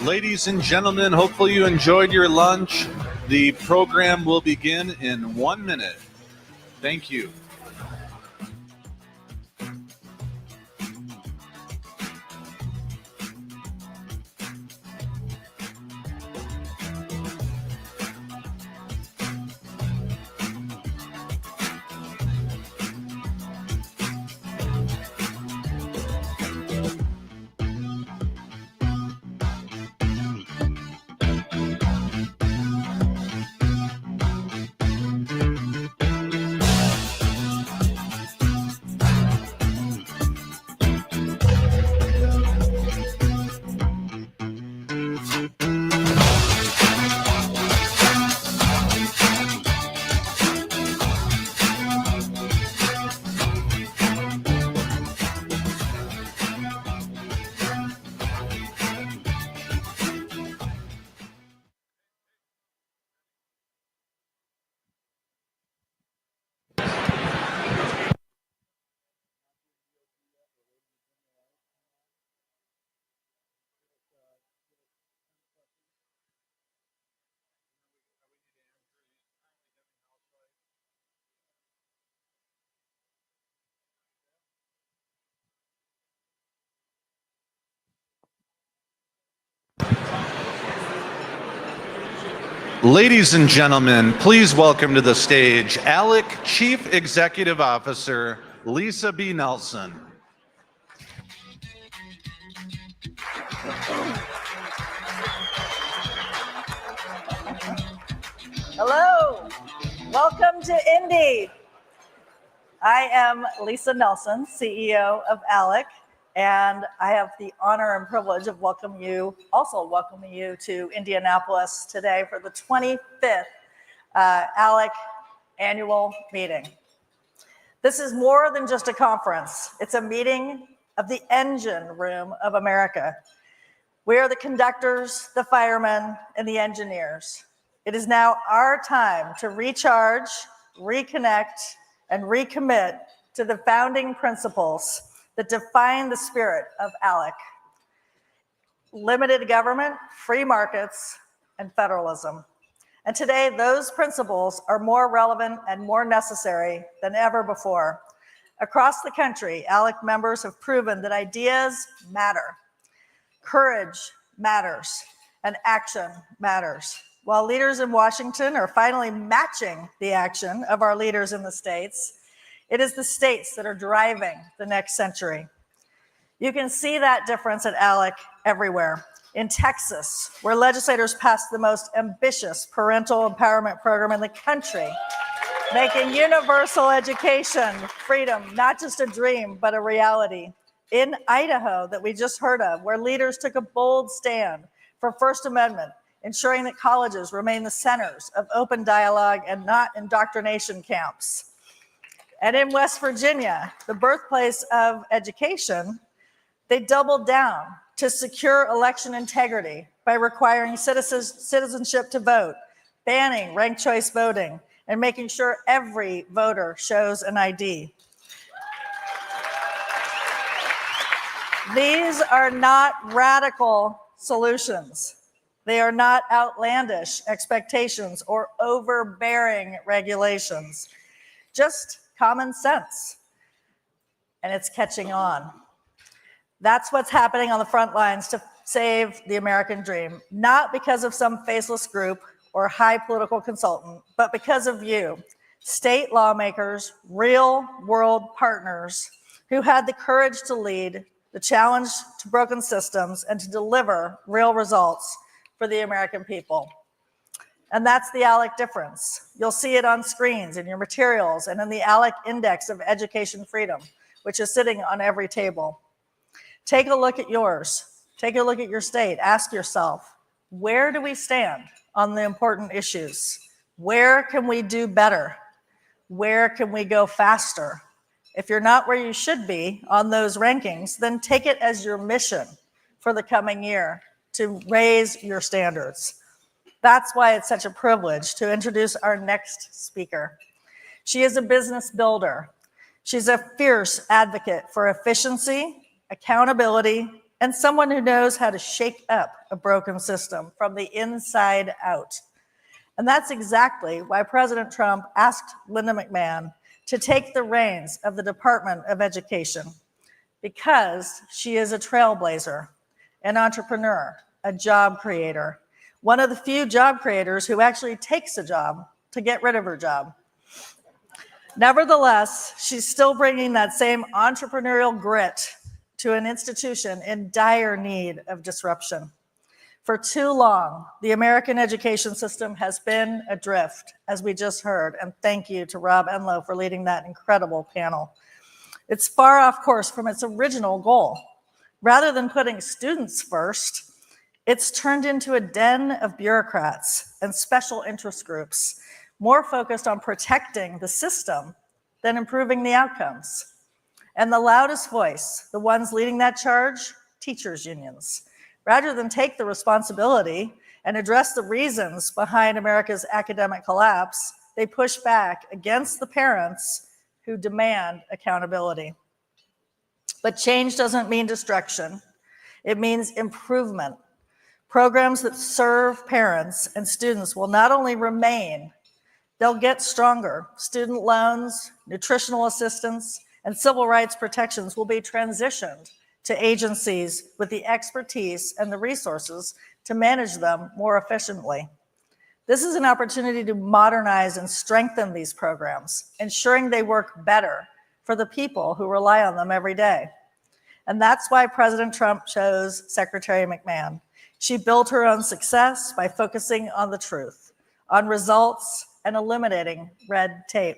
Ladies and gentlemen, hopefully you enjoyed your lunch. The program will begin in 1 minute. Thank you. Ladies and gentlemen, please welcome to the stage ALEC Chief Executive Officer Lisa B. Nelson. Hello, welcome to Indy. I am Lisa Nelson, CEO of ALEC, and I have the honor and privilege of welcoming you to Indianapolis today for the 25th ALEC annual meeting. This is more than just a conference. It's a meeting of the engine room of America. We are the conductors, the firemen, and the engineers. It is now our time to recharge, reconnect, and recommit to the founding principles that define the spirit of ALEC: limited government, free markets, and federalism. And today, those principles are more relevant and more necessary than ever before. Across the country, ALEC members have proven that ideas matter, courage matters, and action matters. While leaders in Washington are finally matching the action of our leaders in the states, it is the states that are driving the next century. You can see that difference at ALEC everywhere. In Texas, where legislators passed the most ambitious parental empowerment program in the country, making universal education freedom not just a dream, but a reality. In Idaho, that we just heard of, where leaders took a bold stand for First Amendment, ensuring that colleges remain the centers of open dialogue and not indoctrination camps. And in West Virginia, the birthplace of education, they doubled down to secure election integrity by requiring citizenship to vote, banning ranked choice voting, and making sure every voter shows an ID. These are not radical solutions. They are not outlandish expectations or overbearing regulations, just common sense. And it's catching on. That's what's happening on the front lines to save the American dream, not because of some faceless group or high political consultant, but because of you, state lawmakers, real world partners who had the courage to lead the challenge to broken systems and to deliver real results for the American people. And that's the ALEC difference. You'll see it on screens, in your materials, and in the ALEC Index of Education Freedom, which is sitting on every table. Take a look at yours. Take a look at your state. Ask yourself, where do we stand on the important issues? Where can we do better? Where can we go faster? If you're not where you should be on those rankings, then take it as your mission for the coming year to raise your standards. That's why it's such a privilege to introduce our next speaker. She is a business builder. She's a fierce advocate for efficiency, accountability, and someone who knows how to shake up a broken system from the inside out. And that's exactly why President Trump asked Linda McMahon to take the reins of the Department of Education, because she is a trailblazer, an entrepreneur, a job creator, one of the few job creators who actually takes a job to get rid of her job. Nevertheless, she's still bringing that same entrepreneurial grit to an institution in dire need of disruption. For too long, the American education system has been adrift, as we just heard, and thank you to Rob Enlow for leading that incredible panel. It's far off course from its original goal. Rather than putting students first, it's turned into a den of bureaucrats and special interest groups, more focused on protecting the system than improving the outcomes. And the loudest voice, the ones leading that charge, teachers' unions. Rather than take the responsibility and address the reasons behind America's academic collapse, they push back against the parents who demand accountability. But change doesn't mean destruction. It means improvement. Programs that serve parents and students will not only remain, they'll get stronger. Student loans, nutritional assistance, and civil rights protections will be transitioned to agencies with the expertise and the resources to manage them more efficiently. This is an opportunity to modernize and strengthen these programs, ensuring they work better for the people who rely on them every day. And that's why President Trump chose Secretary McMahon. She built her own success by focusing on the truth, on results, and eliminating red tape.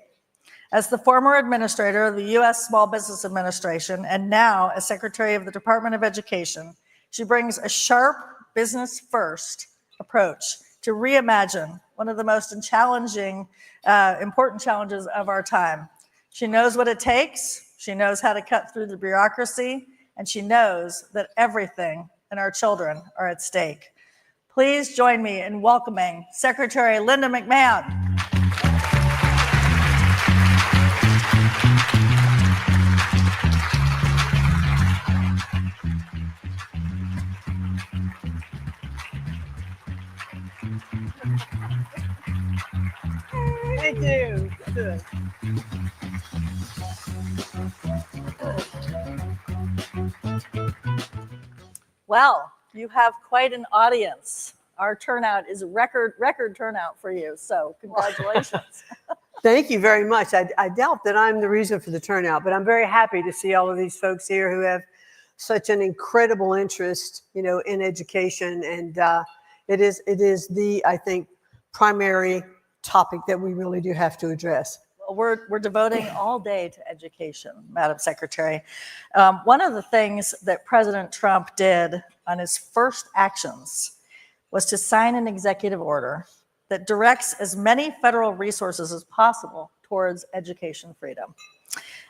As the former administrator of the U.S. Small Business Administration and now as Secretary of the Department of Education, she brings a sharp business-first approach to reimagine one of the most challenging, important challenges of our time. She knows what it takes, she knows how to cut through the bureaucracy, and she knows that everything and our children are at stake. Please join me in welcoming Secretary Linda McMahon. Thank you. Good. Well, you have quite an audience. Our turnout is a record turnout for you, so congratulations. Thank you very much. I doubt that I'm the reason for the turnout, but I'm very happy to see all of these folks here who have such an incredible interest, in education, and it is the, I think, primary topic that we really do have to address. Well, we're devoting all day to education, Madam Secretary. One of the things that President Trump did on his first actions was to sign an executive order that directs as many federal resources as possible towards education freedom.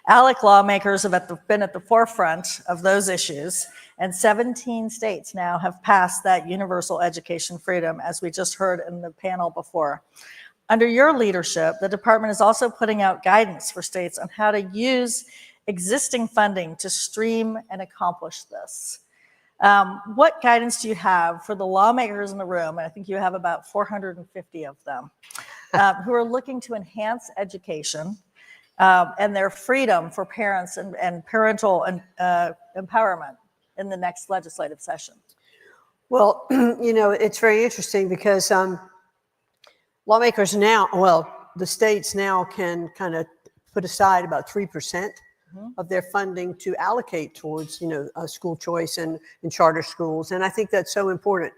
ALEC lawmakers have been at the forefront of those issues, and 17 states now have passed that universal education freedom, as we just heard in the panel before. Under your leadership, the department is also putting out guidance for states on how to use existing funding to stream and accomplish this. What guidance do you have for the lawmakers in the room, and I think you have about 450 of them, who are looking to enhance education and their freedom for parents and parental empowerment in the next legislative session? Well, it's very interesting because lawmakers now, the states now can kind of put aside about 3% of their funding to allocate towards, school choice and charter schools. And I think that's so important.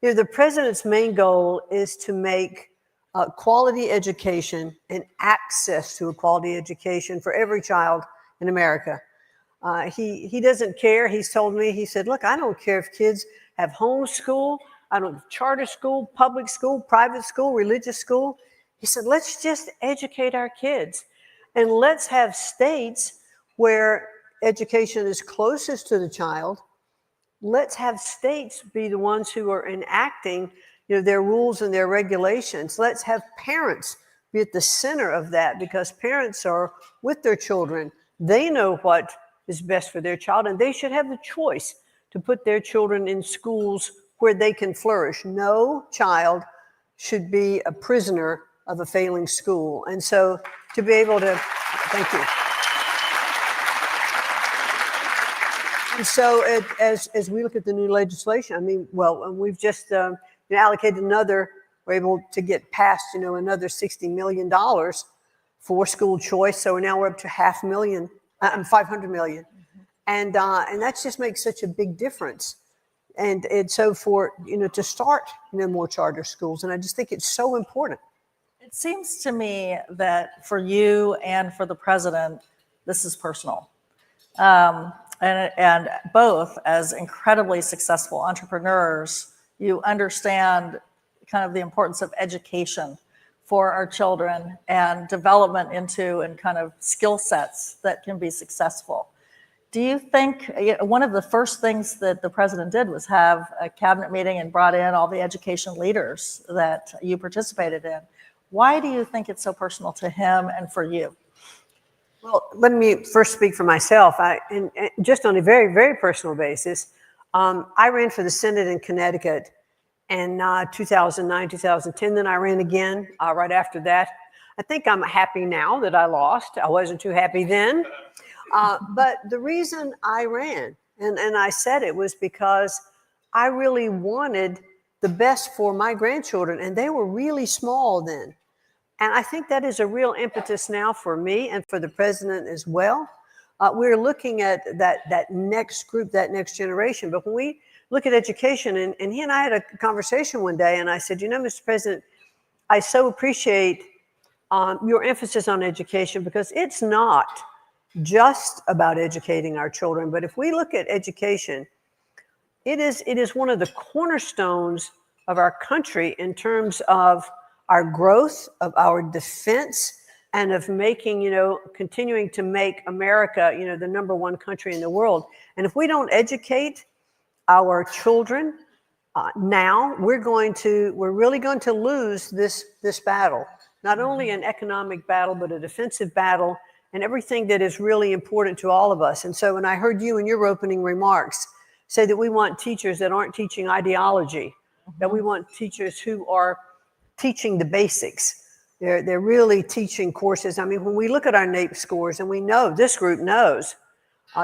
The president's main goal is to make quality education and access to a quality education for every child in America. He doesn't care. He's told me, he said, look, I don't care if kids have homeschool, I don't charter school, public school, private school, religious school. He said, let's just educate our kids and let's have states where education is closest to the child. Let's have states be the ones who are enacting, their rules and their regulations. Let's have parents be at the center of that, because parents are with their children. They know what is best for their child, and they should have the choice to put their children in schools where they can flourish. No child should be a prisoner of a failing school. And so to be able to, thank you. And so as we look at the new legislation, I mean, well, we've just allocated another, we're able to get past, another $60 million for school choice. So now we're up to $500 million. And that just makes such a big difference. And so for, to start, more charter schools. And I just think it's so important. It seems to me that for you and for the president, this is personal. And both as incredibly successful entrepreneurs, you understand kind of the importance of education for our children and development into and kind of skill sets that can be successful. Do you think one of the first things that the president did was have a cabinet meeting and brought in all the education leaders that you participated in? Why do you think it's so personal to him and for you? Well, let me first speak for myself. And just on a very, very personal basis, I ran for the Senate in Connecticut in 2009, 2010. Then I ran again right after that. I think I'm happy now that I lost. I wasn't too happy then. But the reason I ran, and I said it, was because I really wanted the best for my grandchildren, and they were really small then. And I think that is a real impetus now for me and for the president as well. We're looking at that next group, that next generation. But when we look at education, and he and I had a conversation one day, and I said, Mr. President, I so appreciate your emphasis on education, because it's not just about educating our children. But if we look at education, it is one of the cornerstones of our country in terms of our growth, of our defense, and of making, continuing to make America, the #1 country in the world. And if we don't educate our children now, we're really going to lose this battle. Not only an economic battle, but a defensive battle, and everything that is really important to all of us. And so when I heard you in your opening remarks say that we want teachers that aren't teaching ideology, that we want teachers who are teaching the basics. They're really teaching courses. I mean, when we look at our NAEP scores, and we know, this group knows,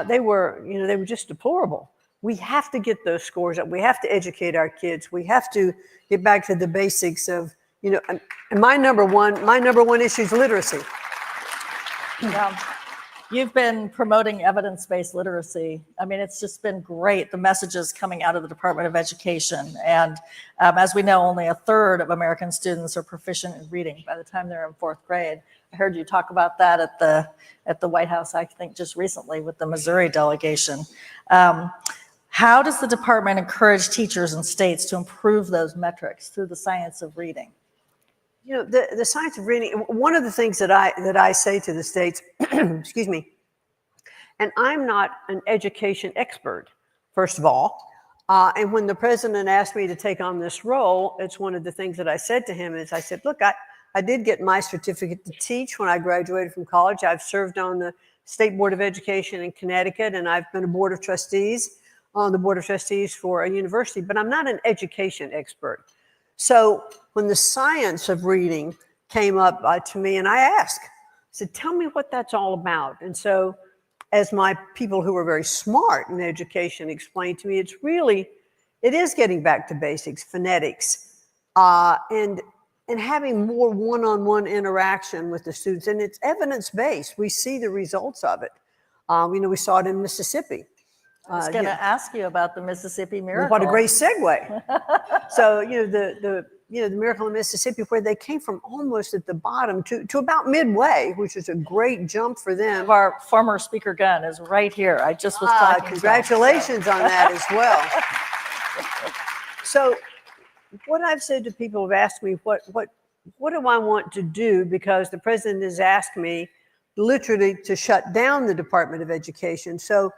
they were just deplorable. We have to get those scores up. We have to educate our kids. We have to get back to the basics of, and my number one issue is literacy. Yeah. You've been promoting evidence-based literacy. I mean, it's just been great, the messages coming out of the Department of Education. And as we know, only 1/3 of American students are proficient in reading by the time they're in 4th grade. I heard you talk about that at the White House, I think just recently with the Missouri delegation. How does the department encourage teachers and states to improve those metrics through the science of reading? The science of reading, one of the things that I say to the states, excuse me, and I'm not an education expert, first of all, and when the president asked me to take on this role, it's one of the things that I said to him is I said, look, I did get my certificate to teach when I graduated from college. I've served on the State Board of Education in Connecticut, and I've been on the Board of Trustees for a university, but I'm not an education expert. So when the science of reading came up to me, and I said, tell me what that's all about. And so as my people who are very smart in education explained to me, it is getting back to basics, phonetics, and having more one-on-one interaction with the students. And it's evidence-based. We see the results of it. We saw it in Mississippi. I was going to ask you about the Mississippi Miracle. What a great segue. So, the Miracle in Mississippi, where they came from almost at the bottom to about midway, which is a great jump for them. Our former Speaker Gunn is right here. I just was talking. Congratulations on that as well. So, what I've said to people who've asked me, what do I want to do? Because the president has asked me literally to shut down the Department of Education. So,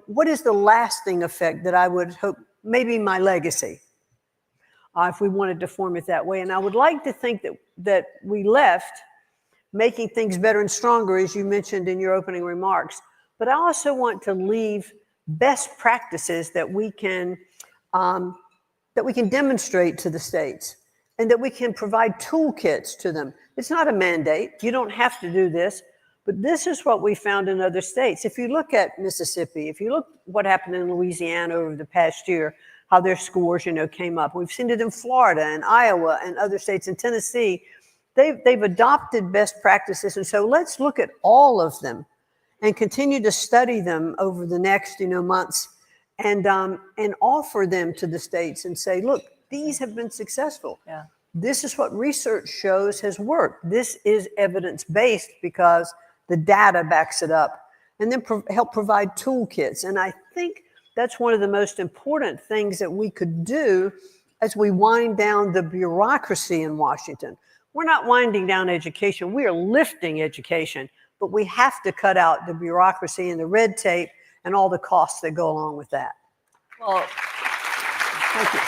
what is the lasting effect that I would hope, maybe my legacy, if we wanted to form it that way. And I would like to think that we left making things better and stronger, as you mentioned in your opening remarks. But I also want to leave best practices that we can demonstrate to the states, and that we can provide toolkits to them. It's not a mandate. You don't have to do this, but this is what we found in other states. If you look at Mississippi, if you look what happened in Louisiana over the past year, how their scores, came up. We've seen it in Florida and Iowa and other states. In Tennessee, they've adopted best practices. And so let's look at all of them and continue to study them over the next, months, and offer them to the states and say, look, these have been successful. Yeah. This is what research shows has worked. This is evidence-based because the data backs it up. And then help provide toolkits. And I think that's one of the most important things that we could do as we wind down the bureaucracy in Washington. We're not winding down education. We are lifting education. But we have to cut out the bureaucracy and the red tape and all the costs that go along with that. Well, Thank you.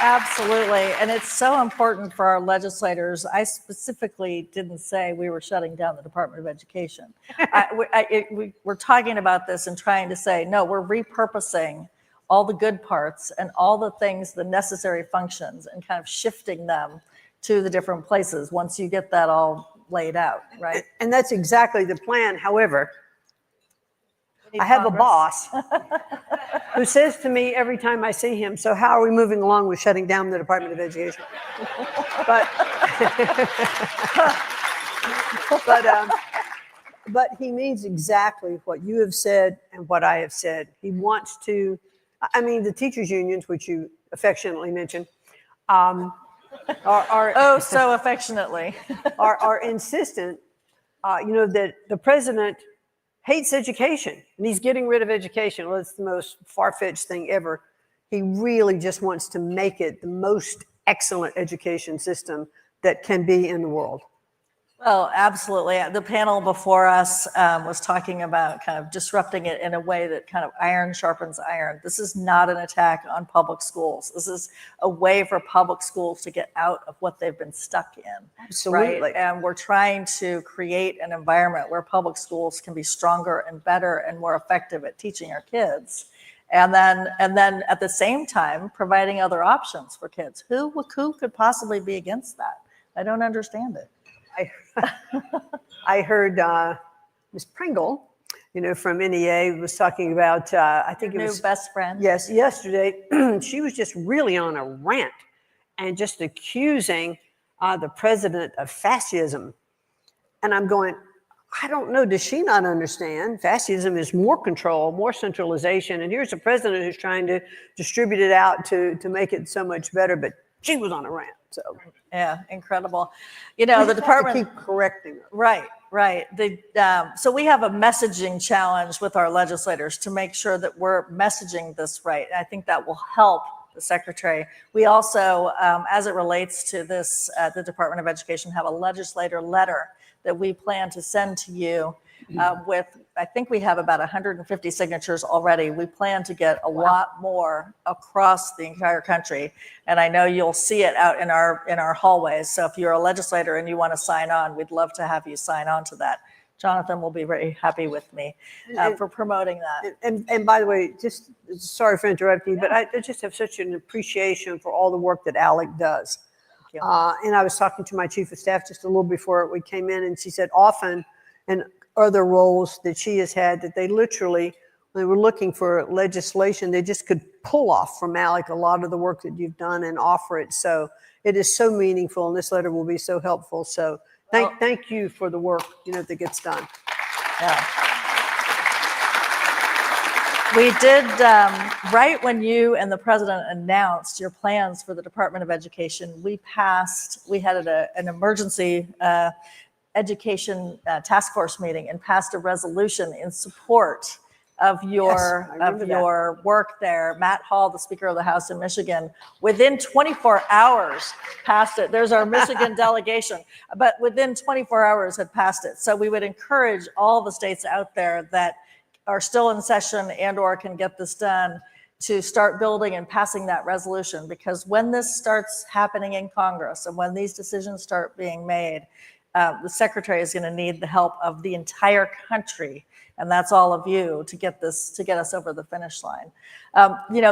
absolutely. And it's so important for our legislators. I specifically didn't say we were shutting down the Department of Education. We're talking about this and trying to say, no, we're repurposing all the good parts and all the things, the necessary functions, and kind of shifting them to the different places once you get that all laid out, right? And that's exactly the plan. However, I have a boss who says to me every time I see him, so how are we moving along with shutting down the Department of Education? But he means exactly what you have said and what I have said. He wants to, the teachers' unions, which you affectionately mentioned, Oh, so affectionately. are insistent, that the president hates education and he's getting rid of education. Well, it's the most far-fetched thing ever. He really just wants to make it the most excellent education system that can be in the world. Well, absolutely. The panel before us was talking about kind of disrupting it in a way that kind of iron sharpens iron. This is not an attack on public schools. This is a way for public schools to get out of what they've been stuck in. Absolutely. Right? And we're trying to create an environment where public schools can be stronger and better and more effective at teaching our kids. And then at the same time, providing other options for kids. Who could possibly be against that? I don't understand it. I heard Ms. Pringle, from NEA was talking about, I think Your it new was, best friend. yes, yesterday, she was just really on a rant and just accusing the president of fascism. And I'm going, I don't know, does she not understand? Fascism is more control, more centralization. And here's a president who's trying to distribute it out to make it so much better. But she was on a rant. So Yeah, incredible. The department keep correcting her. Right. So we have a messaging challenge with our legislators to make sure that we're messaging this right. And I think that will help the secretary. We also, as it relates to this, the Department of Education, have a legislator letter that we plan to send to you with, I think we have about 150 signatures already. We plan to get a lot more across the entire country. And I know you'll see it out in our hallways. So if you're a legislator and you want to sign on, we'd love to have you sign on to that. Jonathan will be very happy with me for promoting that. And by the way, just sorry for interrupting, but I just have such an appreciation for all the work that Alec does. And I was talking to my chief of staff just a little before we came in, and she said often, and other roles that she has had, that they literally, when they were looking for legislation, they just could pull off from Alec a lot of the work that you've done and offer it. So it is so meaningful, and this letter will be so helpful. So thank you for the work that gets done. Yeah. We did, right when you and the president announced your plans for the Department of Education, we had an emergency education task force meeting and passed a resolution in support of your work there. Matt Hall, the Speaker of the House in Michigan, within 24 hours passed it. There's our Michigan delegation, but within 24 hours had passed it. So we would encourage all the states out there that are still in session and or can get this done to start building and passing that resolution, because when this starts happening in Congress and when these decisions start being made, the secretary is going to need the help of the entire country And that's all of you to get us over the finish line.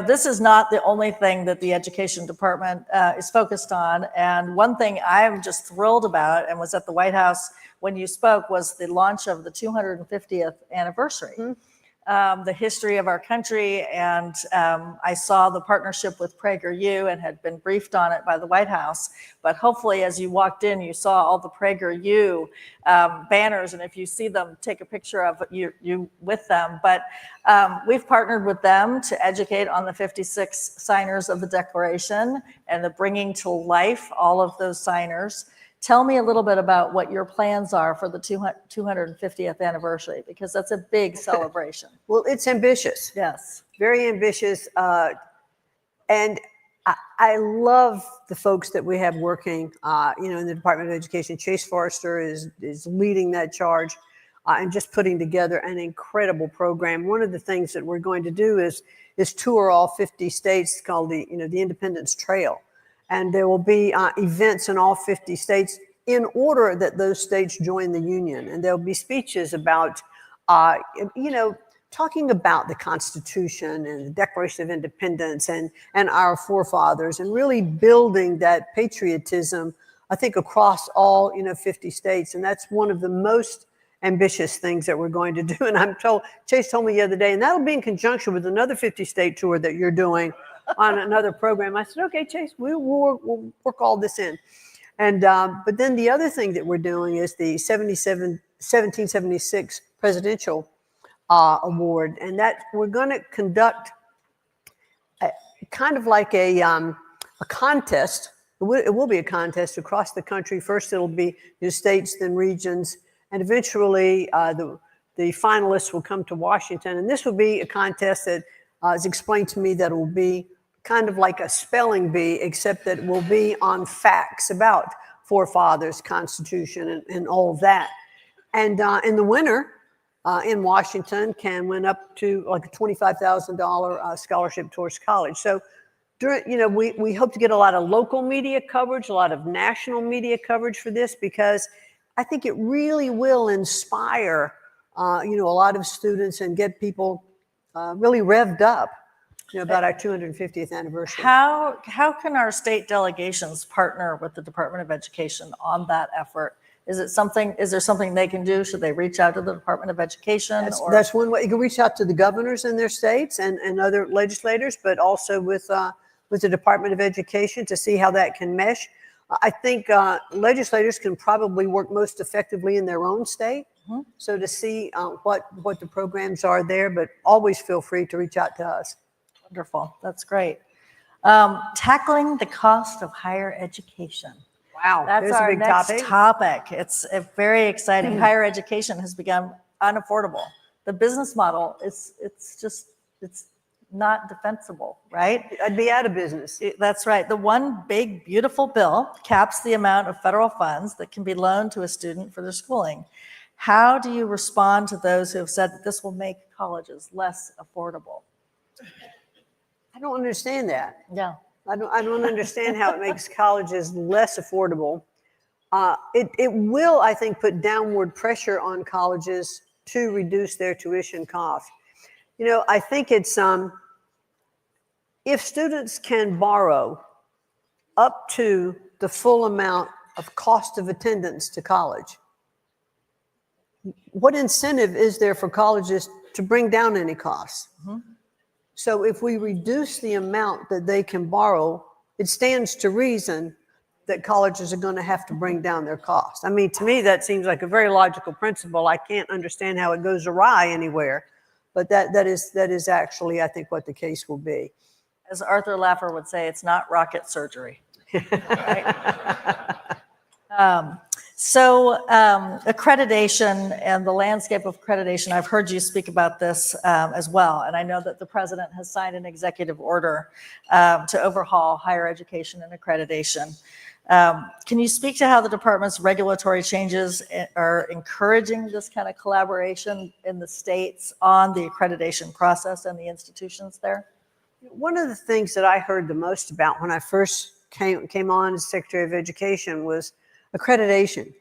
This is not the only thing that the education department is focused on. And one thing I'm just thrilled about and was at the White House when you spoke was the launch of the 250th anniversary. The history of our country, and I saw the partnership with PragerU and had been briefed on it by the White House. But hopefully, as you walked in, you saw all the PragerU banners, and if you see them, take a picture of you with them. But we've partnered with them to educate on the 56 signers of the Declaration and the bringing to life all of those signers. Tell me a little bit about what your plans are for the 250th anniversary, because that's a big celebration. Well, it's ambitious. Yes. Very ambitious. And I love the folks that we have working, in the Department of Education. Chase Forrester is leading that charge and just putting together an incredible program. One of the things that we're going to do is tour all 50 states called the Independence Trail. And there will be events in all 50 states in order that those states join the union. And there'll be speeches about, talking about the Constitution and the Declaration of Independence and our forefathers, and really building that patriotism, I think, across all, 50 states. And that's one of the most ambitious things that we're going to do. And Chase told me the other day, and that'll be in conjunction with another 50-state tour that you're doing on another program. I said, okay, Chase, we'll work all this in. And but then the other thing that we're doing is the 1776 Presidential Award, and that we're going to conduct kind of like a contest. It will be a contest across the country. First, it'll be states, then regions, and eventually the finalists will come to Washington. And this will be a contest that is explained to me that it will be kind of like a spelling bee, except that it will be on facts about forefathers, Constitution, and all of that. And the winner in Washington can win up to like a $25,000 scholarship towards college. So we hope to get a lot of local media coverage, a lot of national media coverage for this, because I think it really will inspire a lot of students and get people really revved up about our 250th anniversary. How can our state delegations partner with the Department of Education on that effort? Is there something they can do? Should they reach out to the Department of Education? That's one way. You can reach out to the governors in their states and other legislators, but also with the Department of Education to see how that can mesh. I think legislators can probably work most effectively in their own state. Mm-hmm. So to see what the programs are there, but always feel free to reach out to us. Wonderful. That's great. Tackling the cost of higher education. Wow. That's our next topic. It's very exciting. Higher education has become unaffordable. The business model it's not defensible, right? I'd be out of business. That's right. The one big, beautiful bill caps the amount of federal funds that can be loaned to a student for their schooling. How do you respond to those who have said that this will make colleges less affordable? I don't understand that. Yeah. I don't understand how it makes colleges less affordable. It will, I think, put downward pressure on colleges to reduce their tuition costs. I think it's if students can borrow up to the full amount of cost of attendance to college, what incentive is there for colleges to bring down any costs? Mm-hmm. So if we reduce the amount that they can borrow, it stands to reason that colleges are going to have to bring down their costs. I mean, to me, that seems like a very logical principle. I can't understand how it goes awry anywhere, but that is actually, I think, what the case will be. As Arthur Laffer would say, it's not rocket surgery. Right? Accreditation and the landscape of accreditation, I've heard you speak about this as well. And I know that the president has signed an executive order to overhaul higher education and accreditation. Can you speak to how the department's regulatory changes are encouraging this kind of collaboration in the states on the accreditation process and the institutions there? One of the things that I heard the most about when I first came on as Secretary of Education was accreditation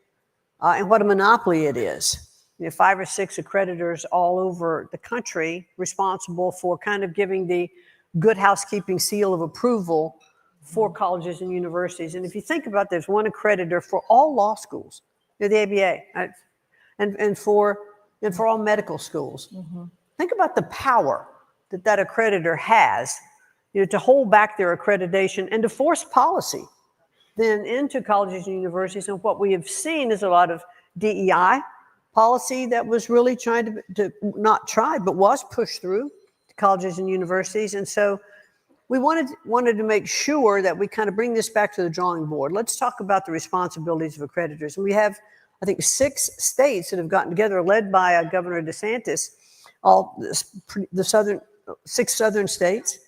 and what a monopoly it is. 5 or 6 accreditors all over the country responsible for kind of giving the good housekeeping seal of approval for colleges and universities. And if you think about, there's one accreditor for all law schools, the ABA, and for all medical schools. Think about the power that accreditor has, to hold back their accreditation and to force policy then into colleges and universities. And what we have seen is a lot of DEI policy that was really trying to not tried, but was pushed through to colleges and universities. And so we wanted to make sure that we kind of bring this back to the drawing board. Let's talk about the responsibilities of accreditors. And we have, I think, 6 states that have gotten together, led by Governor DeSantis, all the 6 southern states.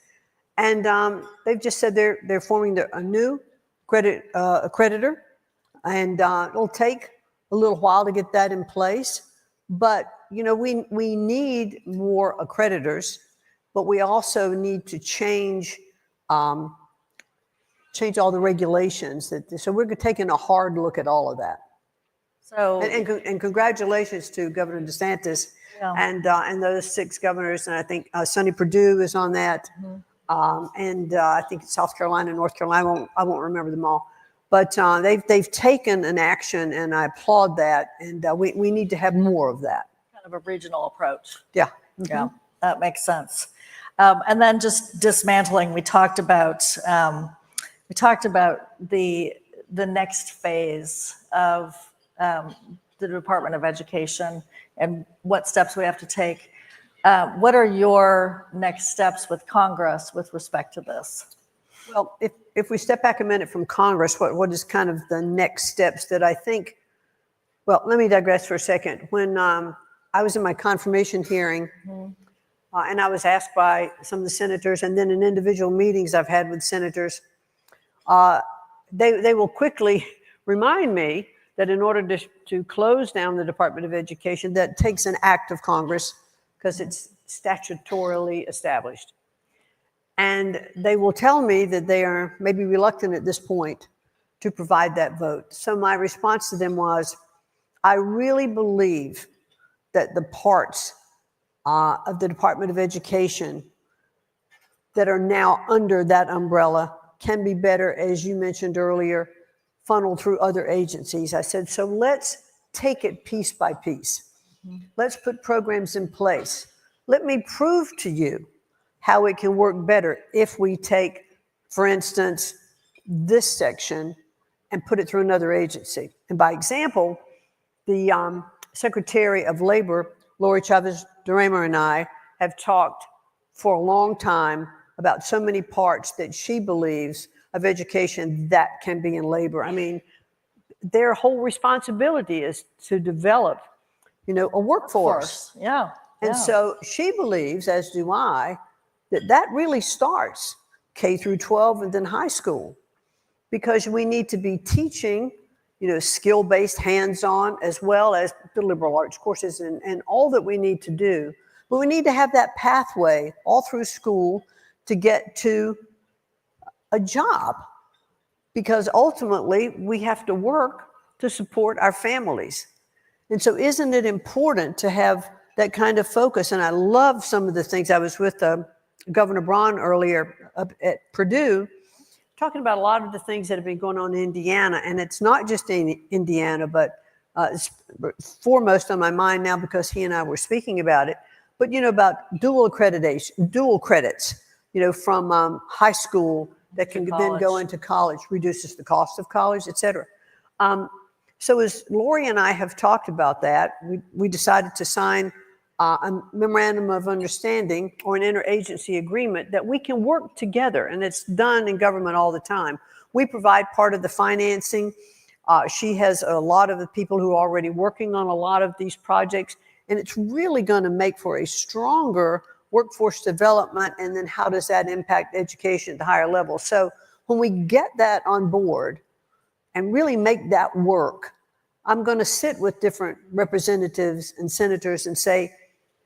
And they've just said they're forming a new accreditor, and it'll take a little while to get that in place. But we need more accreditors, but we also need to change all the regulations. So we're taking a hard look at all of that. So And congratulations to Governor DeSantis and those 6 governors, and I think Sonny Perdue is on that. And I think South Carolina, North Carolina, I won't remember them all. But they've taken an action, and I applaud that. And we need to have more of that. kind of a regional approach. Yeah. Yeah, that makes sense. And then just dismantling, we talked about the next phase of the Department of Education and what steps we have to take. What are your next steps with Congress with respect to this? Well, if we step back a minute from Congress, what is kind of the next steps that I think, well, let me digress for a second. When I was in my confirmation hearing, and I was asked by some of the senators, and then in individual meetings I've had with senators, they will quickly remind me that in order to close down the Department of Education, that takes an act of Congress because it's statutorily established. And they will tell me that they are maybe reluctant at this point to provide that vote. So my response to them was, I really believe that the parts of the Department of Education that are now under that umbrella can be better, as you mentioned earlier, funneled through other agencies. I said, so let's take it piece by piece. Let's put programs in place. Let me prove to you how it can work better if we take, for instance, this section and put it through another agency. And by example, the Secretary of Labor, Lori Chavez-DeRemer, and I have talked for a long time about so many parts that she believes of education that can be in labor. I mean, their whole responsibility is to develop, a workforce. Yeah. And so she believes, as do I, that really starts K through 12 and then high school, because we need to be teaching, skill-based, hands-on, as well as the liberal arts courses and all that we need to do. But we need to have that pathway all through school to get to a job, because ultimately we have to work to support our families. And so isn't it important to have that kind of focus? And I love some of the things. I was with Governor Braun earlier up at Purdue, talking about a lot of the things that have been going on in Indiana. And it's not just in Indiana, but it's foremost on my mind now because he and I were speaking about it. But, about dual accreditation, dual credits, from high school that can then go into college, reduces the cost of college, et cetera. So as Lori and I have talked about that, we decided to sign a memorandum of understanding or an interagency agreement that we can work together, and it's done in government all the time. We provide part of the financing. She has a lot of the people who are already working on a lot of these projects, and it's really going to make for a stronger workforce development, and then how does that impact education at the higher level? So when we get that on board and really make that work, I'm going to sit with different representatives and senators and say,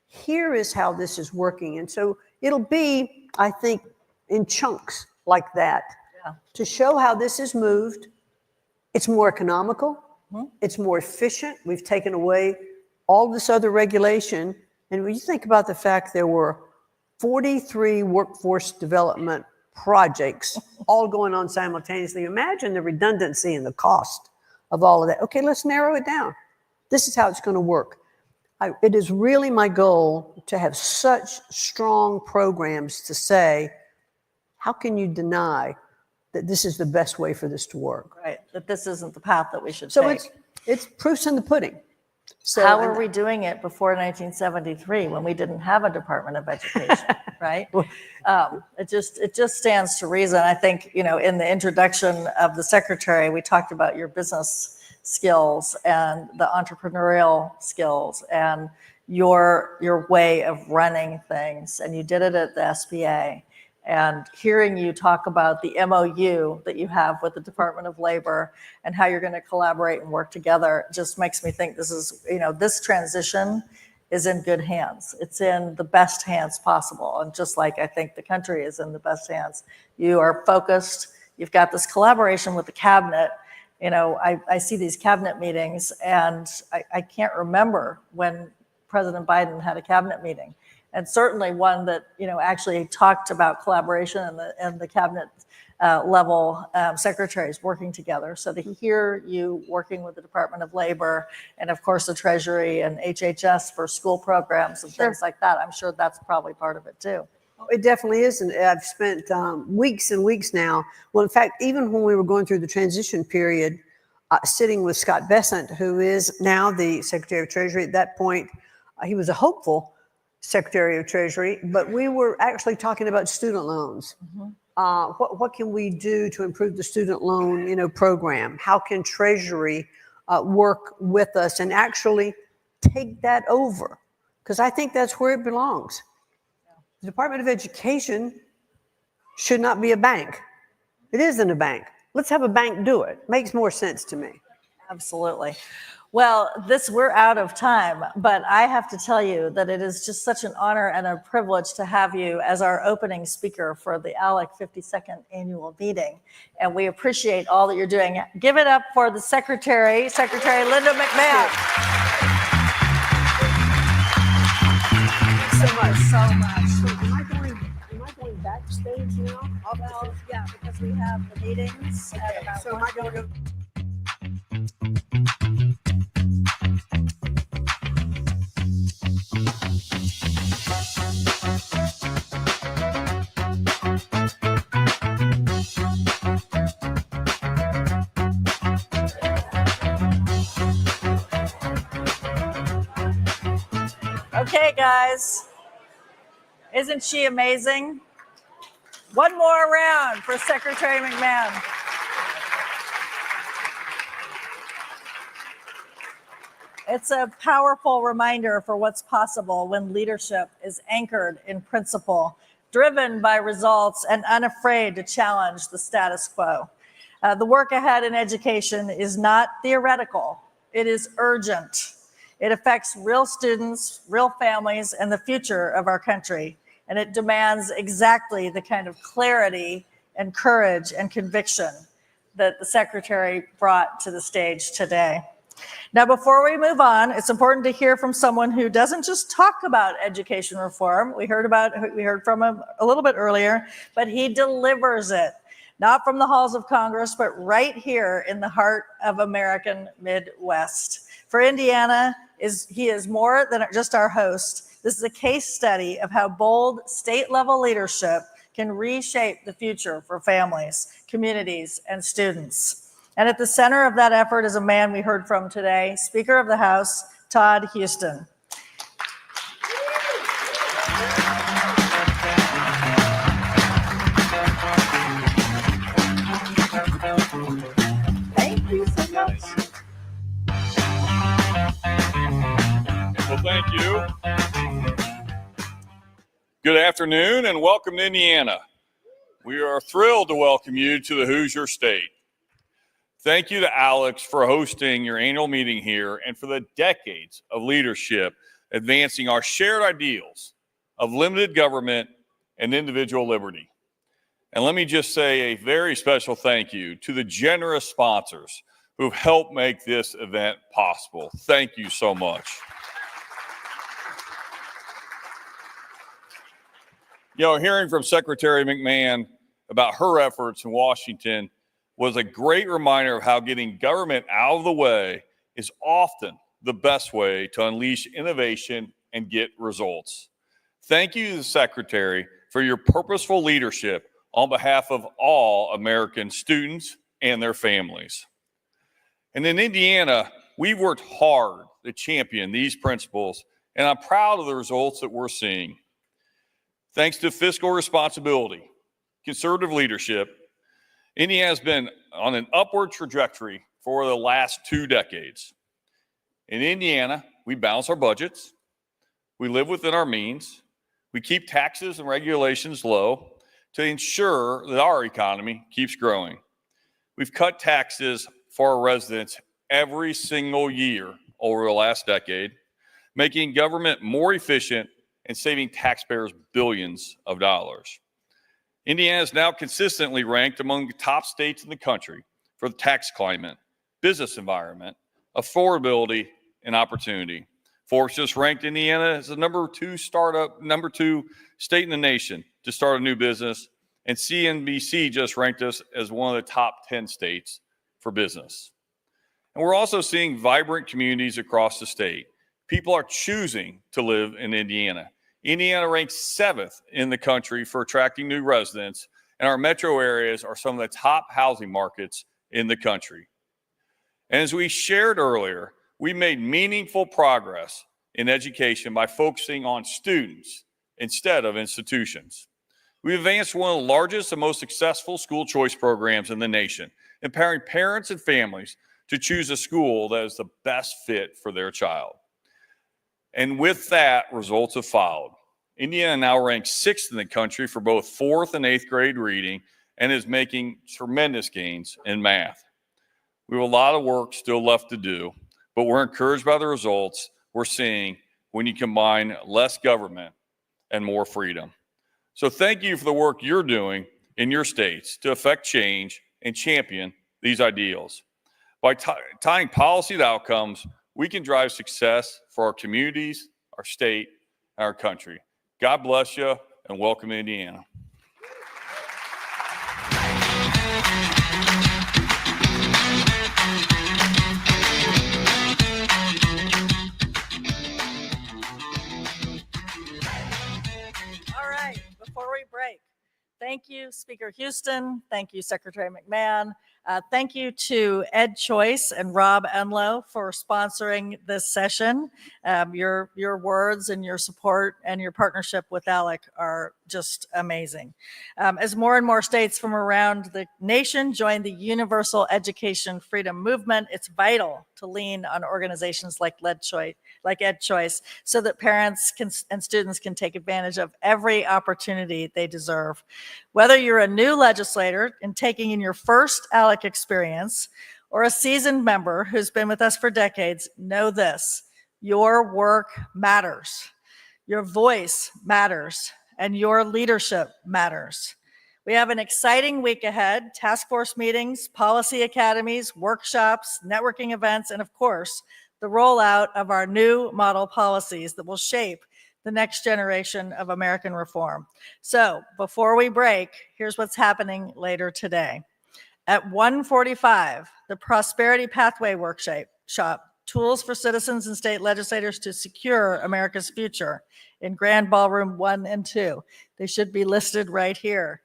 here is how this is working. And so it'll be, I think, in chunks like that to show how this is moved. It's more economical. It's more efficient. We've taken away all this other regulation. And when you think about the fact there were 43 workforce development projects all going on simultaneously, imagine the redundancy and the cost of all of that. Okay, let's narrow it down. This is how it's going to work. It is really my goal to have such strong programs to say, how can you deny that this is the best way for this to work? Right, that this isn't the path that we should So take. it's proofs in the pudding. So How were we doing it before 1973 when we didn't have a Department of Education, right? It just stands to reason. I think, you know, in the introduction of the secretary, we talked about your business skills and the entrepreneurial skills and your way of running things. And you did it at the SBA. And hearing you talk about the MOU that you have with the Department of Labor and how you're going to collaborate and work together just makes me think this is, you know, this transition is in good hands. It's in the best hands possible. And just like I think the country is in the best hands, you are focused. You've got this collaboration with the cabinet. You know, I see these cabinet meetings and I can't remember when President Biden had a cabinet meeting. And certainly one that, you know, actually talked about collaboration and the cabinet level secretaries working together. So to hear you working with the Department of Labor and of course the Treasury and HHS for school programs and things like that, I'm sure that's probably part of it too. It definitely is. And I've spent weeks and weeks now. Well, in fact, even when we were going through the transition period, sitting with Scott Bessent, who is now the Secretary of Treasury. At that point, he was a hopeful Secretary of Treasury, but we were actually talking about student loans. What can we do to improve the student loan, you know, program? How can Treasury work with us and actually take that over? Because I think that's where it belongs. The Department of Education should not be a bank. It isn't a bank. Let's have a bank do it. Makes more sense to me. Absolutely. Well, we're out of time, but I have to tell you that it is just such an honor and a privilege to have you as our opening speaker for the ALEC 52nd annual meeting. And we appreciate all that you're doing. Give it up for the Secretary Linda McMahon. Thanks so much. Am I going backstage now? Well, yeah, because we have the meetings at about So am I going to go? Okay, guys. Isn't she amazing? One more round for Secretary McMahon. It's a powerful reminder for what's possible when leadership is anchored in principle, driven by results, and unafraid to challenge the status quo. The work ahead in education is not theoretical. It is urgent. It affects real students, real families, and the future of our country. And it demands exactly the kind of clarity and courage and conviction that the Secretary brought to the stage today. Now, before we move on, it's important to hear from someone who doesn't just talk about education reform. We heard from him a little bit earlier, but he delivers it, not from the halls of Congress, but right here in the heart of American Midwest. For Indiana, he is more than just our host. This is a case study of how bold state-level leadership can reshape the future for families, communities, and students. And at the center of that effort is a man we heard from today, Speaker of the House, Todd Huston. Thank you so much. Well, thank you. Good afternoon and welcome to Indiana. We are thrilled to welcome you to the Hoosier State. Thank you to Alex for hosting your annual meeting here and for the decades of leadership advancing our shared ideals of limited government and individual liberty. And let me just say a very special thank you to the generous sponsors who've helped make this event possible. Thank you so much. Hearing from Secretary McMahon about her efforts in Washington was a great reminder of how getting government out of the way is often the best way to unleash innovation and get results. Thank you to the Secretary for your purposeful leadership on behalf of all American students and their families. And in Indiana, we've worked hard to champion these principles, and I'm proud of the results that we're seeing. Thanks to fiscal responsibility, conservative leadership, Indiana has been on an upward trajectory for the last 2 decades. In Indiana, we balance our budgets, we live within our means, we keep taxes and regulations low to ensure that our economy keeps growing. We've cut taxes for our residents every single year over the last decade, making government more efficient and saving taxpayers billions of dollars. Indiana is now consistently ranked among the top states in the country for the tax climate, business environment, affordability, and opportunity. Forbes just ranked Indiana as the number 2 state in the nation to start a new business, and CNBC just ranked us as one of the top 10 states for business. And we're also seeing vibrant communities across the state. People are choosing to live in Indiana. Indiana ranks 7th in the country for attracting new residents, and our metro areas are some of the top housing markets in the country. And as we shared earlier, we made meaningful progress in education by focusing on students instead of institutions. We advanced one of the largest and most successful school choice programs in the nation, empowering parents and families to choose a school that is the best fit for their child. And with that, results have followed. Indiana now ranks 6th in the country for both 4th and 8th grade reading and is making tremendous gains in math. We have a lot of work still left to do, but we're encouraged by the results we're seeing when you combine less government and more freedom. So thank you for the work you're doing in your states to affect change and champion these ideals. By tying policy to outcomes, we can drive success for our communities, our state, and our country. God bless you, and welcome to Indiana. All right, before we break, thank you, Speaker Houston. Thank you, Secretary McMahon. Thank you to Ed Choice and Rob Enlow for sponsoring this session. Your words and your support and your partnership with ALEC are just amazing. As more and more states from around the nation join the Universal Education Freedom Movement, it's vital to lean on organizations like Ed Choice so that parents and students can take advantage of every opportunity they deserve. Whether you're a new legislator and taking in your first ALEC experience, or a seasoned member who's been with us for decades, know this: your work matters, your voice matters, and your leadership matters. We have an exciting week ahead: task force meetings, policy academies, workshops, networking events, and of course, the rollout of our new model policies that will shape the next generation of American reform. So before we break, here's what's happening later today. At 1:45, the Prosperity Pathway Workshop, Tools for Citizens and State Legislators to Secure America's Future, in Grand Ballroom 1 and 2. They should be listed right here.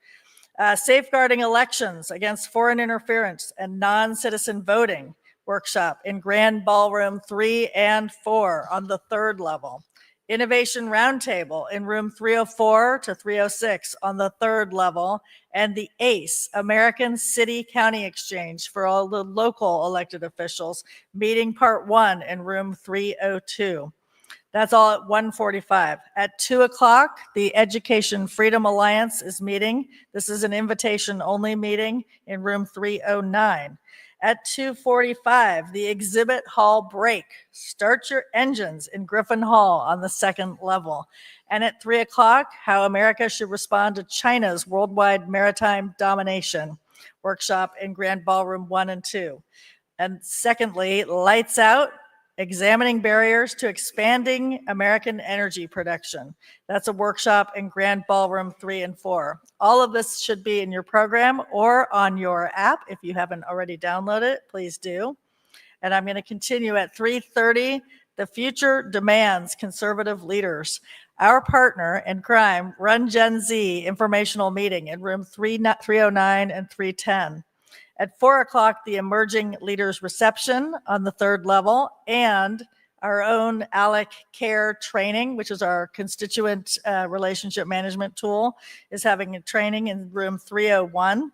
Safeguarding Elections Against Foreign Interference and Non-Citizen Voting workshop in Grand Ballroom 3 and 4 on the 3rd level. Innovation Roundtable in room 304 to 306 on the 3rd level, and the ACE, American City County Exchange for all the local elected officials, meeting part 1 in room 302. That's all at 1:45. At 2 o'clock, the Education Freedom Alliance is meeting. This is an invitation-only meeting in room 309. At 2:45, the exhibit hall break. Start your engines in Griffin Hall on the 2nd level. And at 3 o'clock, how America should respond to China's worldwide maritime domination workshop in Grand Ballroom 1 and 2. And secondly, Lights Out, Examining Barriers to Expanding American Energy Production. That's a workshop in Grand Ballroom 3 and 4. All of this should be in your program or on your app. If you haven't already downloaded it, please do. And I'm going to continue at 3:30. The Future Demands Conservative Leaders. Our partner in crime, Run Gen Z informational meeting in room 309 and 310. At 4 o'clock, the Emerging Leaders Reception on the 3rd level, and our own ALEC Care training, which is our constituent relationship management tool, is having a training in room 301.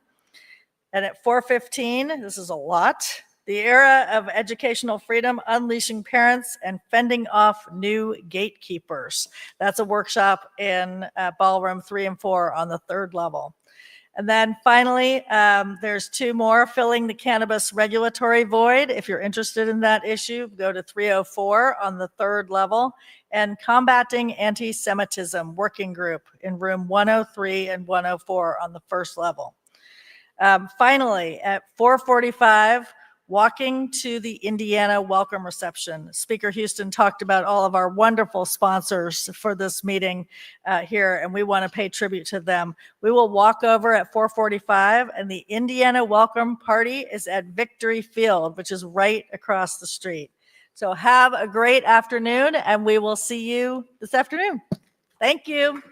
And at 4:15, this is a lot, the Era of Educational Freedom, Unleashing Parents and Fending Off New Gatekeepers. That's a workshop in Ballroom 3 and 4 on the 3rd level. And then finally, there's 2 more, Filling the Cannabis Regulatory Void. If you're interested in that issue, go to 304 on the 3rd level. And Combating Anti-Semitism Working Group in room 103 and 104 on the 1st level. Finally, at 4:45, Walking to the Indiana Welcome Reception. Speaker Houston talked about all of our wonderful sponsors for this meeting here, and we want to pay tribute to them. We will walk over at 4:45, and the Indiana Welcome Party is at Victory Field, which is right across the street. So have a great afternoon, and we will see you this afternoon. Thank you.